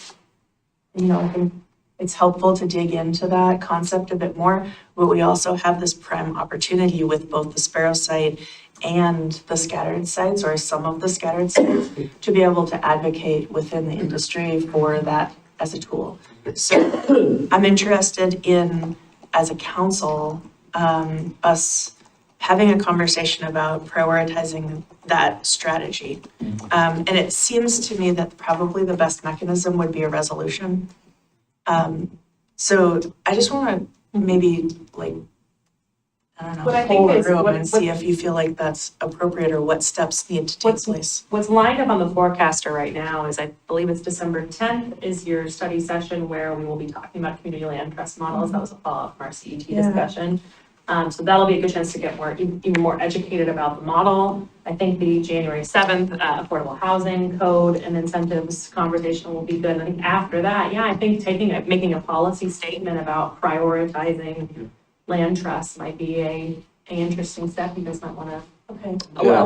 you know, I think it's helpful to dig into that concept a bit more, but we also have this prime opportunity with both the Sparrow site and the scattered sites or some of the scattered sites to be able to advocate within the industry for that as a tool. So I'm interested in, as a council, us having a conversation about prioritizing that strategy. And it seems to me that probably the best mechanism would be a resolution. So I just want to maybe like, I don't What I know, think poll the is room what- and see if you feel like that's appropriate or what steps need to take place. What's lined up on the forecaster right now is, I believe it's December 10th is your study session where we will be talking about community land trust models. That was a follow-up from our CET Yeah. discussion. So that'll be a good chance to get even more educated about the model. I think the January 7th affordable housing code and incentives conversation will be good. And I think after that, yeah, I think making a policy statement about prioritizing land trusts might be an interesting step. You guys might want to. Okay. Yeah.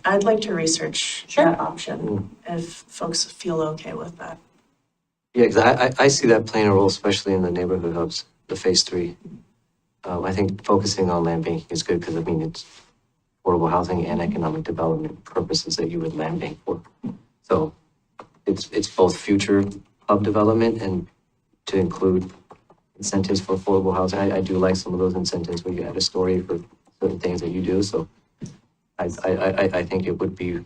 I'd like to research Sure. that option if folks feel okay with that. Yeah, because I see that playing a role, especially in the neighborhood hubs, the phase 3. I think focusing on land banking is good because, I mean, it's affordable housing and economic development purposes that you would land bank for. So it's both future hub development and to include incentives for affordable housing. I do like some of those incentives where you add a story for certain things that you do. So I think it would be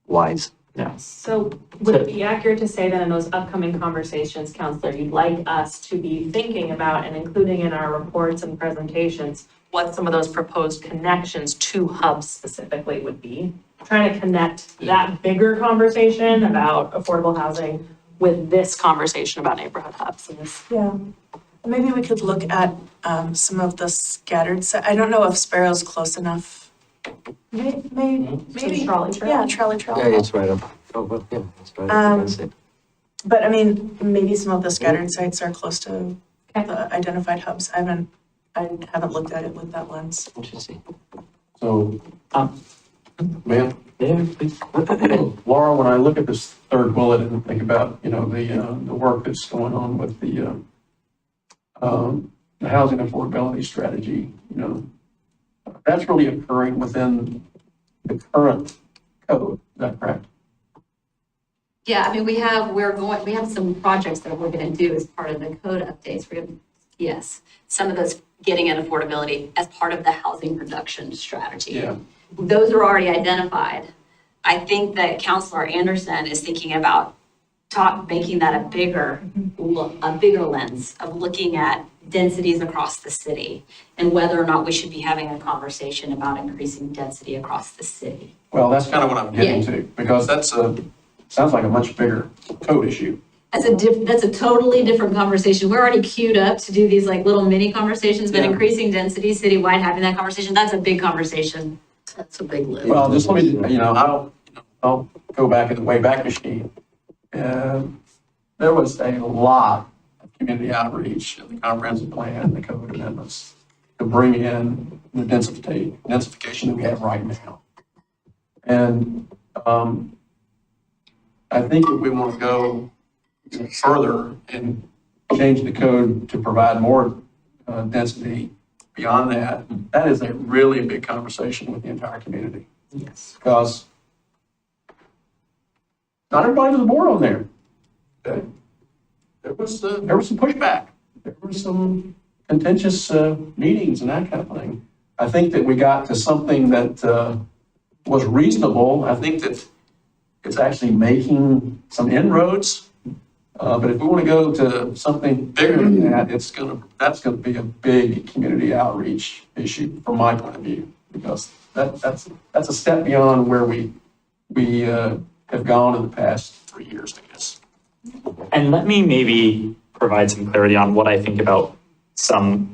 wise. So would it be accurate to say that in those upcoming conversations, Counselor, you'd like us to be thinking about and including in our reports and presentations what some of those proposed connections to hubs specifically would be? Trying to connect that bigger conversation about affordable housing with this conversation about neighborhood hubs and this. Yeah. Maybe we could look at some of the scattered, I don't know if Sparrow's close enough. Maybe. Trolley trail? Yeah, trolley trail. Yeah, it's right up. Oh, well, yeah, it's right up against it. But I mean, maybe some of the scattered sites are close to the identified hubs. I haven't looked at it with that lens. Interesting. So, ma'am, Yeah, please. Laura, when I look at this third bullet and think about, you know, the work that's going on with the housing affordability strategy, you know, that's really occurring within the current code, is that correct? Yeah, I mean, we have some projects that we're gonna do as part of the code updates. Yes, some of those getting at affordability as part of the housing production strategy. Yeah. Those are already identified. I think that Counselor Anderson is thinking about making that a bigger lens of looking at densities across the city and whether or not we should be having a conversation about increasing density across the city. Well, that's kind of what I'm getting to, because sounds like a much bigger code issue. That's a totally different conversation. We're already queued up to do these like little mini conversations, but Yeah. increasing density citywide, having that conversation, that's a big conversation. That's a big lift. Well, just let me, you know, I'll go back in the Wayback Machine. There was a lot of community outreach, the comprehensive plan, the code amendments, to bring in the densification that we have right now. And I think if we want to go further and change the code to provide more density beyond that, that is a really big conversation with the entire community. Yes. Because not everybody was born on there. Okay? There was some pushback. There were some contentious meetings and that kind of thing. I think that we got to something that was reasonable. I think that it's actually making some inroads. But if we want to go to something bigger than that, that's gonna be a big community outreach issue from my point of view. Because that's a step beyond where we have gone in the past 3 years, I guess. And let me maybe provide some clarity on what I think about some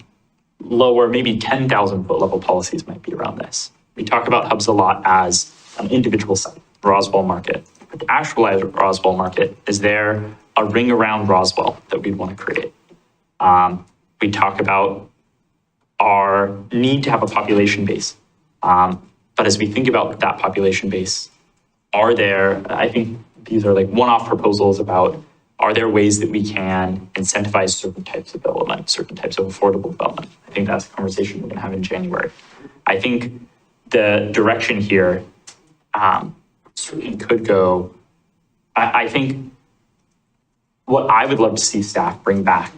lower, maybe 10,000 foot level policies might be around this. We talk about hubs a lot as an individual site, Roswell Market. But the actual Roswell Market, is there a ring around Roswell that we'd want to create? We talk about our need to have a population base. But as we think about that population base, I think these are like one-off proposals about, are there ways that we can incentivize certain types of development, certain types of affordable development? I think that's a conversation we're going to have in January. I think the direction here certainly could go, I think what I would love to see staff bring back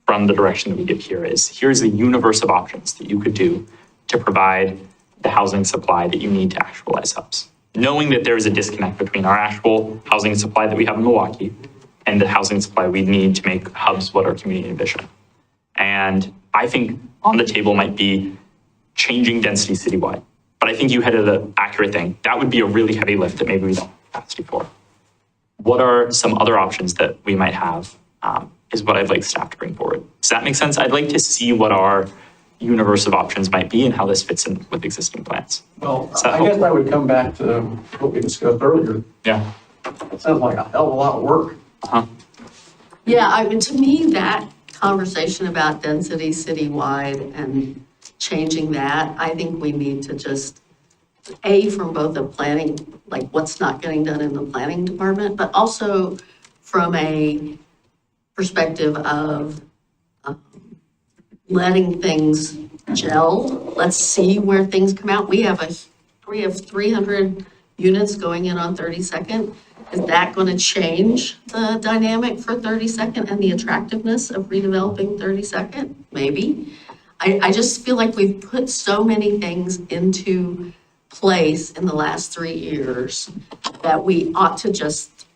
from the direction that we give here is, here's a universe of options that you could do to provide the housing supply that you need to actualize hubs. Knowing that there is a disconnect between our actual housing supply that we have in Milwaukie and the housing supply we need to make hubs what our community envision. And I think on the table might be changing density citywide. But I think you hit the accurate thing. That would be a really heavy lift that maybe we don't have capacity for. What are some other options that we might have is what I'd like staff to bring forward. Does that make sense? I'd like to see what our universe of options might be and how this fits in with existing plans. Well, I guess I would come back to what we discussed earlier. Yeah. It sounds like a hell of a lot of work. Yeah, I mean, to me, that conversation about density citywide and changing that, I think we need to just, from both the planning, like what's not getting done in the planning department, but also from a perspective of letting things gel. Let's see where things come out. We have 300 units going in on 32nd. Is that going to change the dynamic for 32nd and the attractiveness of redeveloping 32nd? Maybe. I just feel like we've put so many things into place in the last 3 years that we ought to just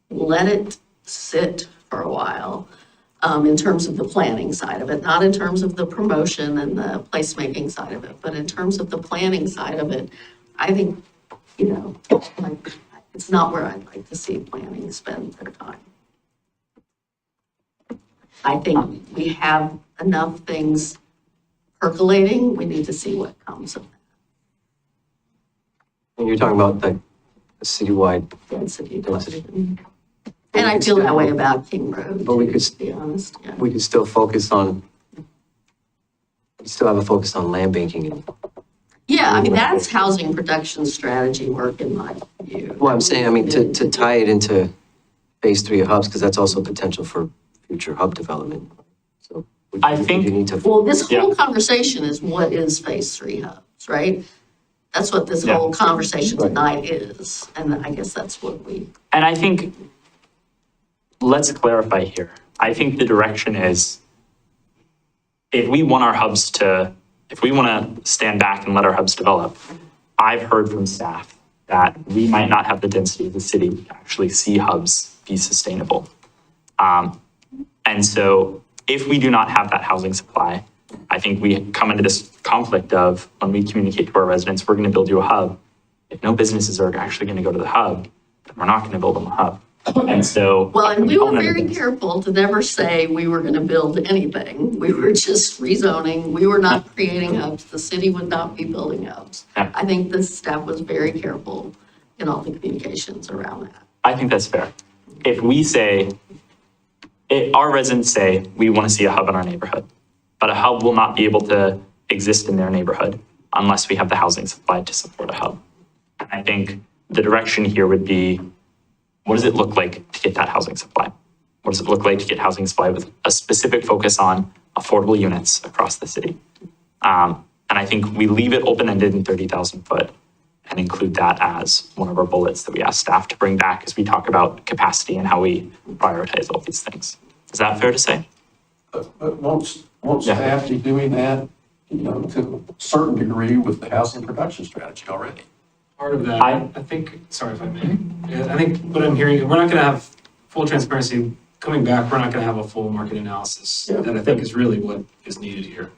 let it sit for a while. In terms of the planning side of it, not in terms of the promotion and the placemaking side of it, but in terms of the planning side of it, I think, like, it's not where I'd like to see planning spend their time. I think we have enough things percolating. We need to see what comes of that. And you're talking about the citywide Density. density. And I feel that way about King Road, But we could, to be honest, yeah. we could still have a focus on land banking. And Yeah, I mean, that's housing production strategy work in my view. well, I'm saying, I mean, to tie it into phase 3 of hubs, because that's also potential for future hub development. So I think- you need to. Well, this whole Yeah. conversation is what is phase 3 hubs, right? That's what this Yeah. whole conversation Right. tonight is, and I guess that's what we. And I think, let's clarify here. I think the direction is, if we want to stand back and let our hubs develop, I've heard from staff that we might not have the density of the city to actually see hubs be sustainable. And so if we do not have that housing supply, I think we come into this conflict of, when we communicate to our residents, we're going to build you a hub. If no businesses are actually going to go to the hub, then we're not going to build them a hub. And so. Well, and we were component of very this- careful to never say we were going to build anything. We were just rezoning. We were not creating hubs. The city would not be building hubs. Yeah. I think the staff was very careful in all the communications around that. I think that's fair. If we say, our residents say, we want to see a hub in our neighborhood, but a hub will not be able to exist in their neighborhood unless we have the housing supply to support a hub. And I think the direction here would be, what does it look like to get that housing supply? What does it look like to get housing supply with a specific focus on affordable units across the city? And I think we leave it open-ended in 30,000 foot and include that as one of our bullets that we ask staff to bring back as we talk about capacity and how we prioritize all these things. Is that fair to say? But won't staff be doing that, to a certain degree with the housing production strategy already? part of that, I think, sorry if I may, I think what I'm hearing, we're not gonna have full transparency. Coming back, we're not gonna have a full market analysis. That I think is really what is needed here.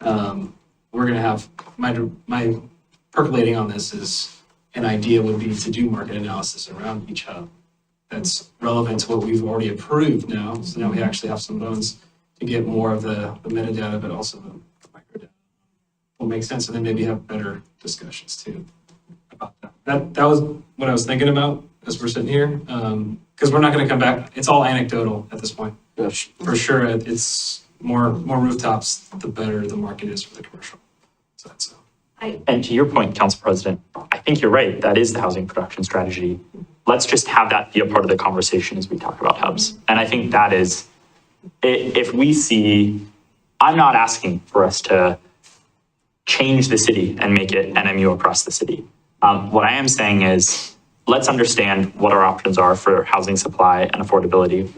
We're gonna have, my percolating on this is, an idea would be to do market analysis around each hub. That's relevant to what we've already approved now. So now we actually have some bones to get more of the metadata, but also the microdata. Will make sense, and then maybe have better discussions too about that. That was what I was thinking about as we're sitting here. Because we're not gonna come back, it's all anecdotal at this point. For sure, it's more rooftops, the better the market is for the commercial. So that's And to your point, Council President, I think you're right. That is the housing production strategy. Let's just have that be a part of the conversation as we talk about hubs. And I think that is, if we see, I'm not asking for us to change the city and make it NMU across the city. What I am saying is, let's understand what our options are for housing supply and affordability.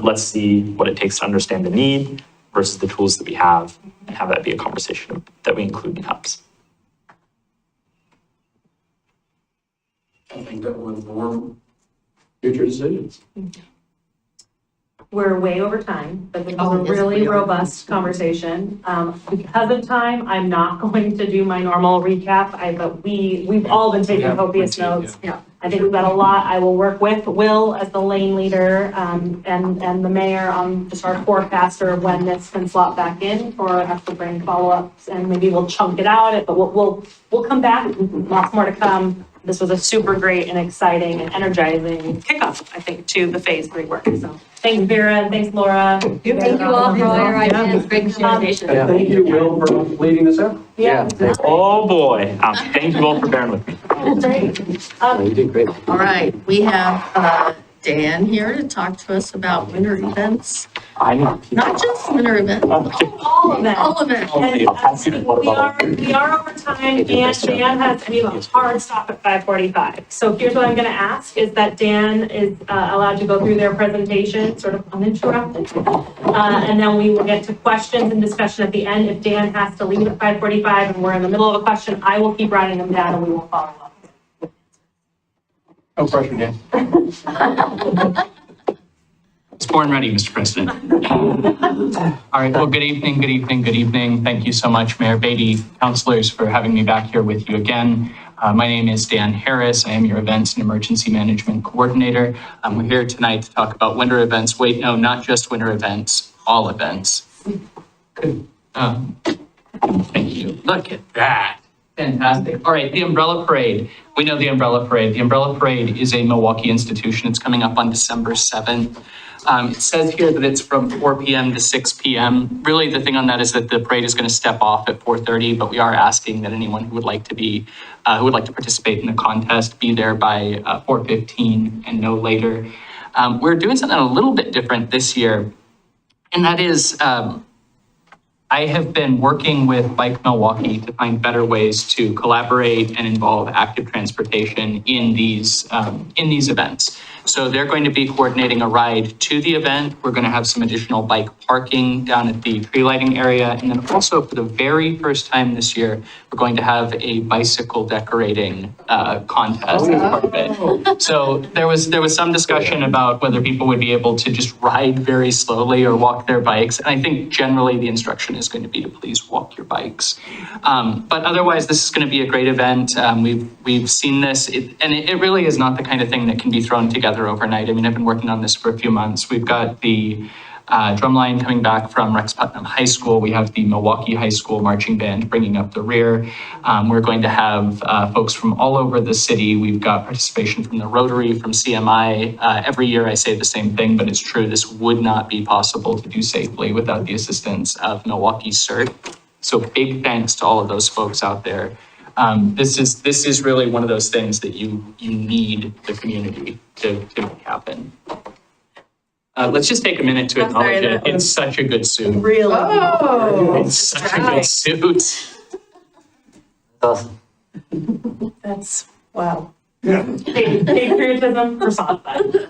Let's see what it takes to understand the need versus the tools that we have, and have that be a conversation that we include in hubs. I think that will inform future decisions. We're way over time, but this was Oh, a yes, really we are. robust conversation. Because of time, I'm not going to do my normal recap. But we've all been taking copious notes. Yeah. I think we've got a lot. I will work with Will as the lane leader, and the mayor on just our forecaster of when this can slot back in for us to bring follow-ups, and maybe we'll chunk it out, but we'll come back. Lots more to come. This was a super great and exciting and energizing kickoff, I think, to the phase 3 work. So thanks, Vera, and thanks, Laura. Thank you all for all your ideas, great conversation. And thank you, Will, for leading this effort. Yeah. Oh, boy. Thank you all for bearing with me. Great. You did great. All right, we have Dan here to talk to us about winter events. Not just winter events, All of that. all of it. And we are over time, and Dan has, we have a hard stop at 5:45. So here's what I'm gonna ask, is that Dan is allowed to go through their presentation, sort of uninterrupted. And then we will get to questions and discussion at the end. If Dan has to leave at 5:45 and we're in the middle of a question, I will keep writing them down and we will follow up. No pressure, Dan. It's born ready, Mr. President. All right, well, good evening. Thank you so much, Mayor Beatty, councilors, for having me back here with you again. My name is Dan Harris. I am your Events and Emergency Management Coordinator. We're here tonight to talk about winter events. Wait, no, not just winter events, all events. Good. Thank you. Look at that. Fantastic. All right, the Umbrella Parade. We know the Umbrella Parade. The Umbrella Parade is a Milwaukie institution. It's coming up on December 7th. It says here that it's from 4 p.m. to 6 p.m. Really, the thing on that is that the parade is going to step off at 4:30, but we are asking that anyone who would like to participate in the contest be there by 4:15 and no later. We're doing something a little bit different this year, and that is I have been working with Bike Milwaukie to find better ways to collaborate and involve active transportation in these events. So they're going to be coordinating a ride to the event. We're going to have some additional bike parking down at the tree lighting area. And then also for the very first time this year, we're going to have a bicycle decorating contest as part of it. So there was some discussion about whether people would be able to just ride very slowly or walk their bikes. And I think generally the instruction is going to be to please walk your bikes. But otherwise, this is going to be a great event. We've seen this, and it really is not the kind of thing that can be thrown together overnight. I mean, I've been working on this for a few months. We've got the drumline coming back from Rex Putnam High School. We have the Milwaukie High School marching band bringing up the rear. We're going to have folks from all over the city. We've got participation from the Rotary, from CMI. Every year I say the same thing, but it's true. This would not be possible to do safely without the assistance of Milwaukee CERT. So big thanks to all of those folks out there. This is really one of those things that you need the community to make happen. Let's just take a minute to acknowledge it. It's such a good suit. Really? It's such a good suit. Awesome. That's, wow. Patriotism personified.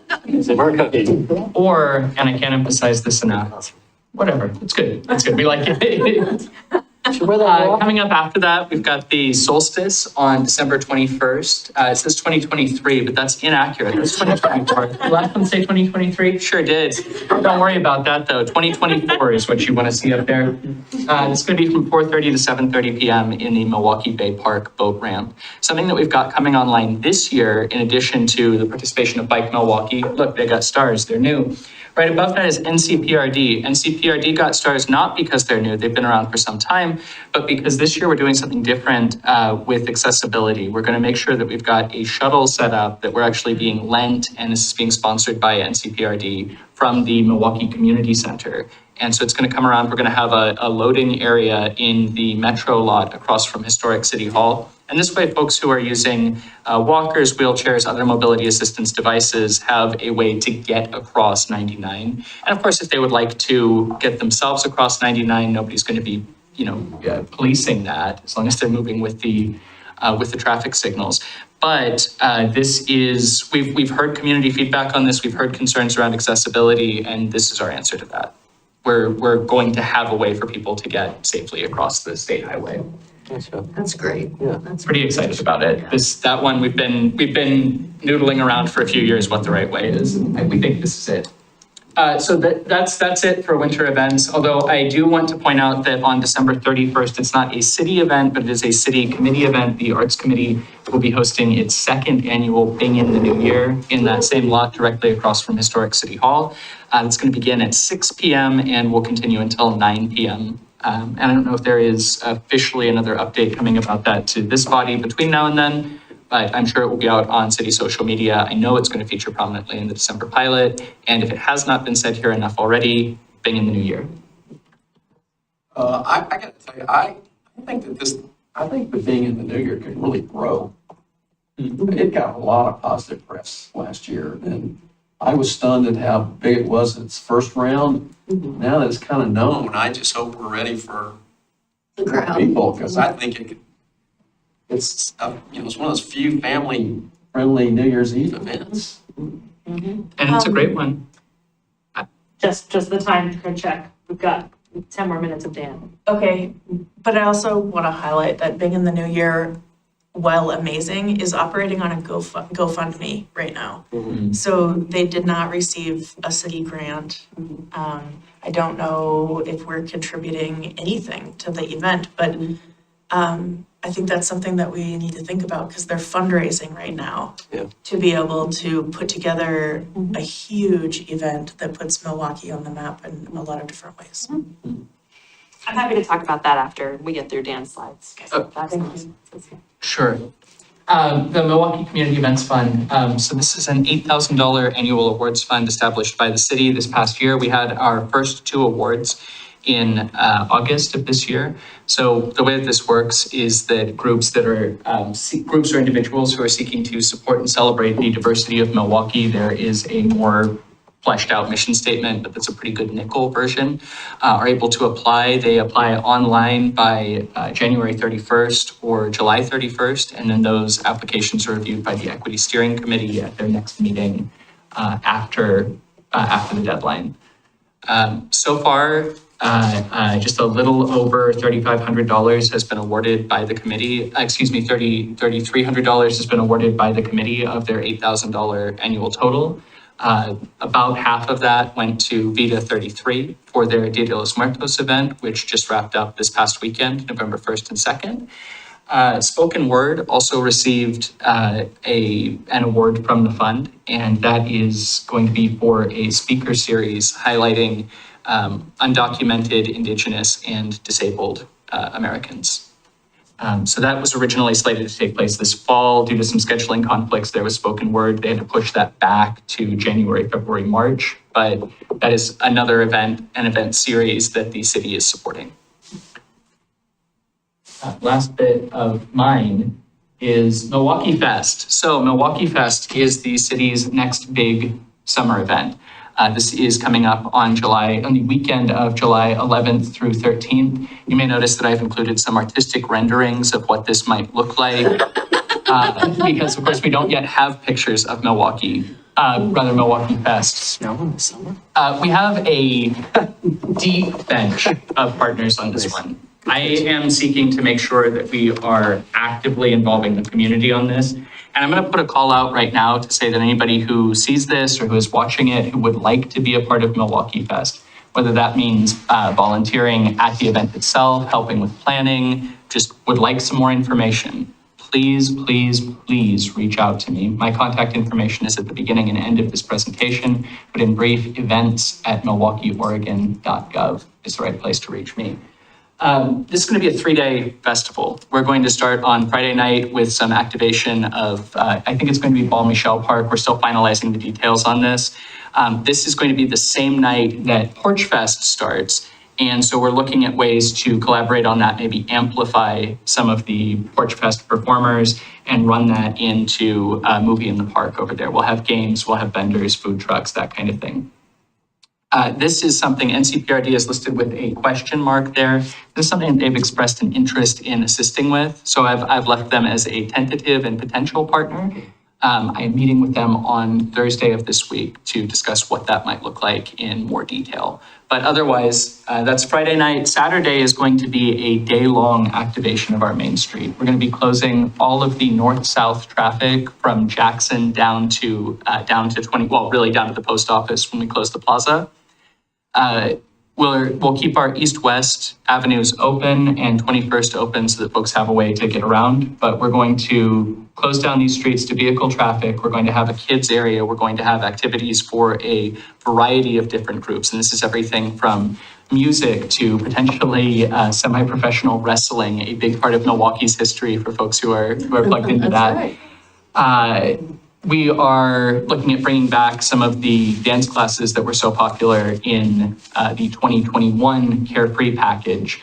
Or, and I can't emphasize this enough, whatever, it's good. It's good. We like it. Coming up after that, we've got the solstice on December 21st. It says 2023, but that's inaccurate. It's 2024. The last one say 2023? Sure did. Don't worry about that though. 2024 is what you want to see up there. It's going to be from 4:30 to 7:30 p.m. in the Milwaukie Bay Park boat ramp. Something that we've got coming online this year, in addition to the participation of Bike Milwaukie. Look, they got stars. They're new. Right above that is NCPRD. NCPRD got stars not because they're new, they've been around for some time, but because this year we're doing something different with accessibility. We're going to make sure that we've got a shuttle set up that we're actually being lent, and this is being sponsored by NCPRD from the Milwaukie Community Center. And so it's going to come around. We're going to have a loading area in the metro lot across from Historic City Hall. And this way, folks who are using walkers, wheelchairs, other mobility assistance devices have a way to get across 99. And of course, if they would like to get themselves across 99, nobody's going to be, policing that as long as they're moving with the traffic signals. But we've heard community feedback on this. We've heard concerns around accessibility, and this is our answer to that. We're going to have a way for people to get safely across the state highway. That's great. Yeah. That's Pretty excited about it. That one we've been noodling around for a few years what the right way is. And we think this is it. So that's it for winter events. Although I do want to point out that on December 31st, it's not a city event, but it is a city committee event. The Arts Committee will be hosting its second annual Bing in the New Year in that same lot directly across from Historic City Hall. It's going to begin at 6 p.m. and will continue until 9 p.m. And I don't know if there is officially another update coming about that to this body between now and then, but I'm sure it will be out on city social media. I know it's going to feature prominently in the December pilot. And if it has not been said here enough already, Bing in the New Year. I got to tell you, I think the Being in the New Year could really grow. It got a lot of positive press last year, and I was stunned at how big it was in its first round. Now that it's kind of known, I just hope we're ready for the crowd. people, because I think it's one of those few family-friendly New Year's Eve events. And it's a great one. Just the time to check. We've got 10 more minutes of Dan. Okay, but I also want to highlight that Bing in the New Year, while amazing, is operating on a GoFundMe right now. So they did not receive a city grant. I don't know if we're contributing anything to the event, but I think that's something that we need to think about, because they're fundraising right now to be able to put together a huge event that puts Milwaukie on the map in a lot of different ways. I'm happy to talk about that after we get through Dan's slides. Sure. The Milwaukie Community Events Fund. So this is an $8,000 annual awards fund established by the city this past year. We had our first 2 awards in August of this year. So the way that this works is that groups or individuals who are seeking to support and celebrate the diversity of Milwaukie, there is a more fleshed out mission statement, but that's a pretty good nickel version, are able to apply. They apply online by January 31st or July 31st, and then those applications are reviewed by the Equity Steering Committee at their next meeting after the deadline. So far, just a little over $3,500 has been awarded by the committee. $3,300 has been awarded by the committee of their $8,000 annual total. About half of that went to Vida 33 for their Dia de los Muertos event, which just wrapped up this past weekend, November 1st and 2nd. Spoken Word also received an award from the fund, and that is going to be for a speaker series highlighting undocumented, Indigenous, and disabled Americans. So that was originally slated to take place this fall. Due to some scheduling conflicts, there was Spoken Word. They had to push that back to January, February, March. But that is another an event series that the city is supporting. Last bit of mine is Milwaukie Fest. So Milwaukie Fest is the city's next big summer event. This is coming up on the weekend of July 11th through 13th. You may notice that I've included some artistic renderings of what this might look like, because of course we don't yet have pictures of Milwaukie Fest. Snow in the summer? We have a deep bench of partners on this one. I am seeking to make sure that we are actively involving the community on this. And I'm going to put a call out right now to say that anybody who sees this or who is watching it who would like to be a part of Milwaukie Fest, whether that means volunteering at the event itself, helping with planning, just would like some more information, please, please, please reach out to me. My contact information is at the beginning and end of this presentation, but in brief, events@milwaukieoregon.gov is the right place to reach me. This is going to be a 3-day festival. We're going to start on Friday night with some activation of, I think it's going to be Ball Michelle Park. We're still finalizing the details on this. This is going to be the same night that Porch Fest starts. And so we're looking at ways to collaborate on that, maybe amplify some of the Porch Fest performers and run that into a movie in the park over there. We'll have games, we'll have vendors, food trucks, that kind of thing. This is something NCPRD is listed with a question mark there. This is something that they've expressed an interest in assisting with. So I've left them as a tentative and potential partner. I am meeting with them on Thursday of this week to discuss what that might look like in more detail. But otherwise, that's Friday night. Saturday is going to be a day-long activation of our main street. We're going to be closing all of the north-south traffic from Jackson down to down to the post office when we close the plaza. We'll keep our east-west avenues open and 21st open so that folks have a way to get around. But we're going to close down these streets to vehicle traffic. We're going to have a kids area. We're going to have activities for a variety of different groups. And this is everything from music to potentially semi-professional wrestling, a big part of Milwaukee's history for folks who are plugged into that. Right. We are looking at bringing back some of the dance classes that were so popular in the 2021 Carefree package.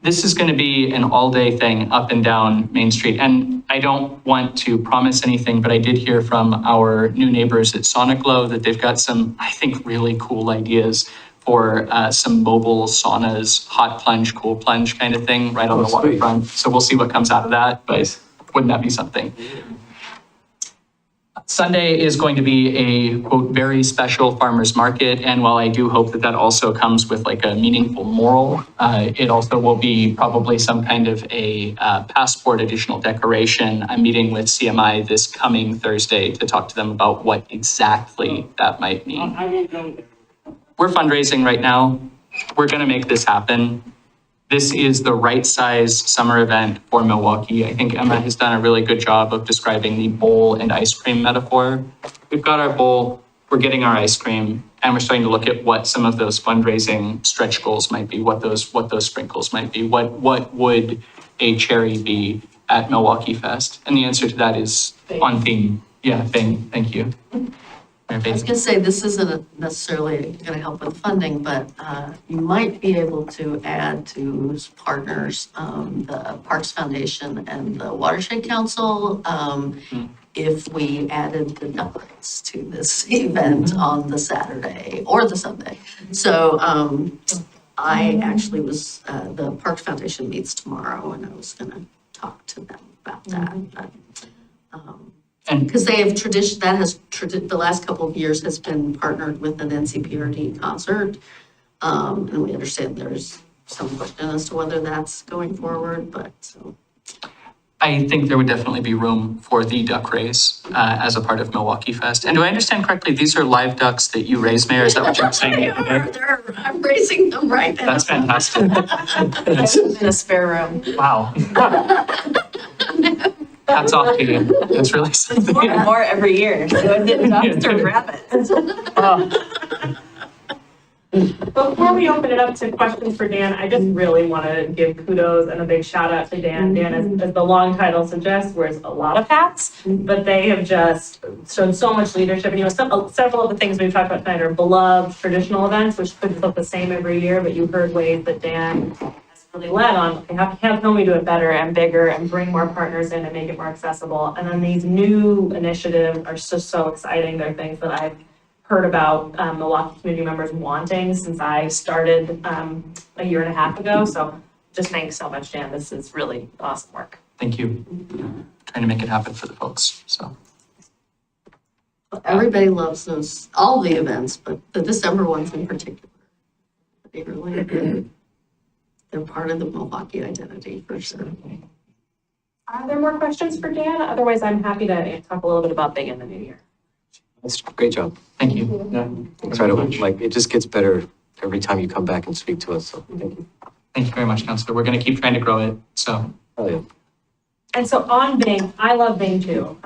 This is going to be an all-day thing up and down Main Street. And I don't want to promise anything, but I did hear from our new neighbors at Sonic Glow that they've got some, I think, really cool ideas for some mobile saunas, hot plunge, cool plunge kind of thing right on the waterfront. So we'll see what comes out of that, but wouldn't that be something? Sunday is going to be a, quote, very special farmer's market. And while I do hope that that also comes with like a meaningful moral, it also will be probably some kind of a passport additional decoration. I'm meeting with CMI this coming Thursday to talk to them about what exactly that might mean. We're fundraising right now. We're going to make this happen. This is the right size summer event for Milwaukie. I think Emma has done a really good job of describing the bowl and ice cream metaphor. We've got our bowl, we're getting our ice cream, and we're starting to look at what some of those fundraising stretch goals might be, what those sprinkles might be, what would a cherry be at Milwaukie Fest? And the answer to that is on theme. Yeah, thank you. I was gonna say, this isn't necessarily gonna help with funding, but you might be able to add to partners, the Parks Foundation and the Watershed Council, if we added the duck race to this event on the Saturday or the Sunday. So I actually was, the Parks Foundation meets tomorrow, and I was gonna talk to them about that, but because they have tradition, that has, the last couple of years has been partnered with an NCPRD concert. And we understand there's some question as to whether that's going forward, but so. I think there would definitely be room for the duck race as a part of Milwaukie Fest. And do I understand correctly, these are live ducks that you raise, Mayor? Is that what you're saying? I'm raising them right now. That's fantastic. In a spare room. Wow. Hats off to you. That's really something. More and more every year. So it didn't turn rabbits. Before we open it up to questions for Dan, I just really want to give kudos and a big shout out to Dan. Dan, as the long title suggests, wears a lot of hats, but they have just shown so much leadership. And several of the things we've talked about tonight are beloved traditional events, which couldn't look the same every year, but you heard ways that Dan really led on, how we do it better and bigger and bring more partners in and make it more accessible. And then these new initiatives are just so exciting. They're things that I've heard about Milwaukie community members wanting since I started a year and a half ago. So just thanks so much, Dan. This is really awesome work. Thank you. Trying to make it happen for the folks, so. Everybody loves those, all the events, but the December ones in particular. They really good. They're part of the Milwaukie identity for sure. Are there more questions for Dan? Otherwise, I'm happy to talk a little bit about Big in the New Year. That's great job. Thank you. Yeah. Try to, like, it just gets better every time you come back and speak to us, so thank you. Thank you very much, Counselor. We're going to keep trying to grow it, so. Oh, yeah. And so on Bing, I love Bing too.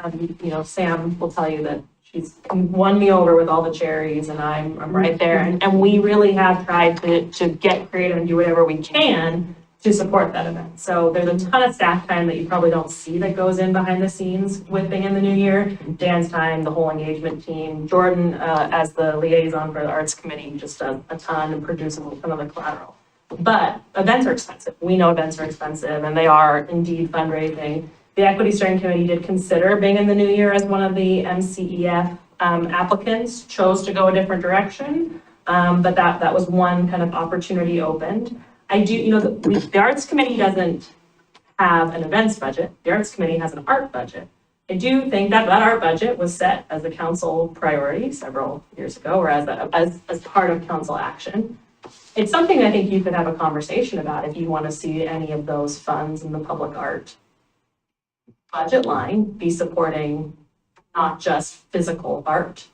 Sam will tell you that she's won me over with all the cherries and I'm right there. And we really have tried to get creative and do whatever we can to support that event. So there's a ton of staff time that you probably don't see that goes in behind the scenes with Bing in the New Year. Dan's time, the whole engagement team, Jordan as the liaison for the arts committee, just a ton and producing a ton of the collateral. But events are expensive. We know events are expensive and they are indeed fundraising. The Equity Steering Committee did consider Bing in the New Year as one of the MCEF applicants, chose to go a different direction. But that was one kind of opportunity opened. I do, the Arts Committee doesn't have an events budget. The Arts Committee has an art budget. I do think that art budget was set as a council priority several years ago, or as part of council action. It's something I think you could have a conversation about if you want to see any of those funds in the public art budget line be supporting not just physical art.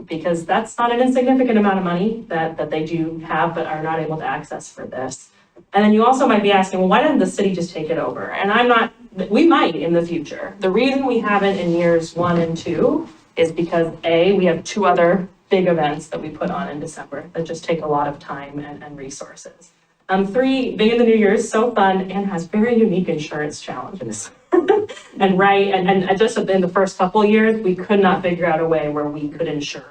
Because that's not an insignificant amount of money that they do have but are not able to access for this. And then you also might be asking, well, why didn't the city just take it over? And we might in the future. The reason we haven't in years 1 and 2 is because we have 2 other big events that we put on in December that just take a lot of time and resources. 3, Big in the New Year is so fun and has very unique insurance challenges. And just in the first couple of years, we could not figure out a way where we could insure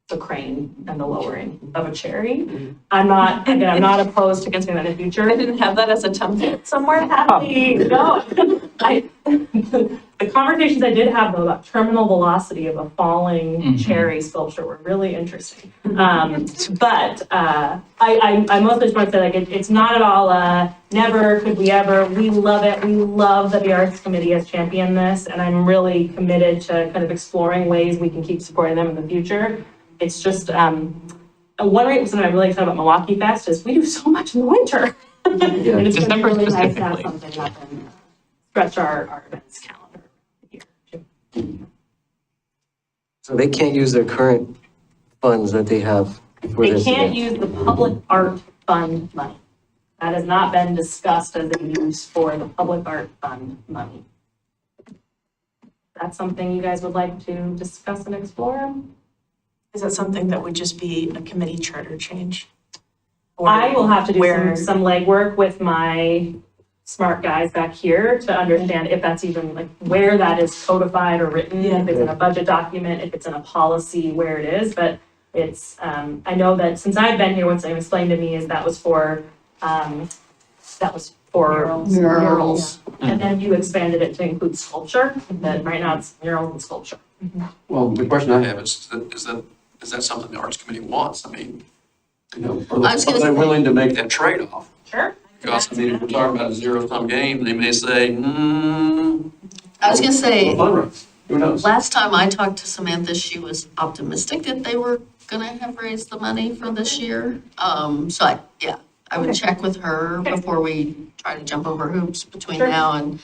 the crane and the lowering of a cherry. I'm not opposed to considering that in the future. I didn't have that as a template somewhere. No, the conversations I did have though about terminal velocity of a falling cherry sculpture were really interesting. But I mostly just want to say like it's not at all never could we ever. We love it. We love that the Arts Committee has championed this, and I'm really committed to kind of exploring ways we can keep supporting them in the future. It's just one reason I'm really excited about Milwaukie Fest is we do so much in the winter. And it's gonna be December really nice to have specifically. something up and stretch our events calendar here too. So they can't use their current funds that they have for They this can't event? use the public art fund money. That has not been discussed as a use for the public art fund money. That's something you guys would like to discuss and explore? Is that something that would just be a committee charter change? Or I will have to do where- some legwork with my smart guys back here to understand if that's even like where that is codified or written, if it's in a budget document, if it's in a policy, where it is, but it's, I know that since I've been here, what's been explained to me is that was for murals. And then you expanded it to include sculpture, but right now it's murals and sculpture. Well, the question I have is that something the Arts Committee wants? I mean, are I was gonna they say- willing to make that trade-off? Sure. Because, I mean, if we're talking about a zero-sum game, they may say, I was gonna say, fundraise, who knows? last time I talked to Samantha, she was optimistic that they were gonna have raised the money for this year. So I would check with her before we try to jump over hoops between Sure. now and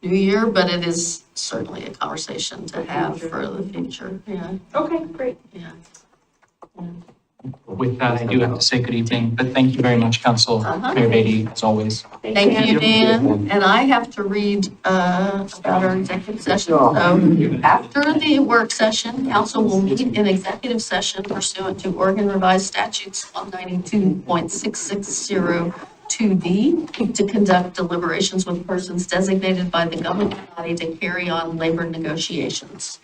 New Year, but it is certainly a conversation to have for the future. Yeah, Okay, great. yeah. With that, I do have to say good evening, but thank you very much, Council, Mayor Beatty, as always. Thank you, Dan. And I have to read about our executive session. So after the work session, council will meet in executive session pursuant to Oregon Revised Statutes 192.6602D to conduct deliberations with persons designated by the governing body to carry on labor negotiations.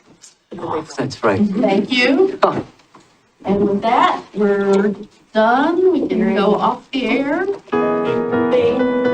That's right. Thank you. And with that, we're done. We can go off the air. Bing.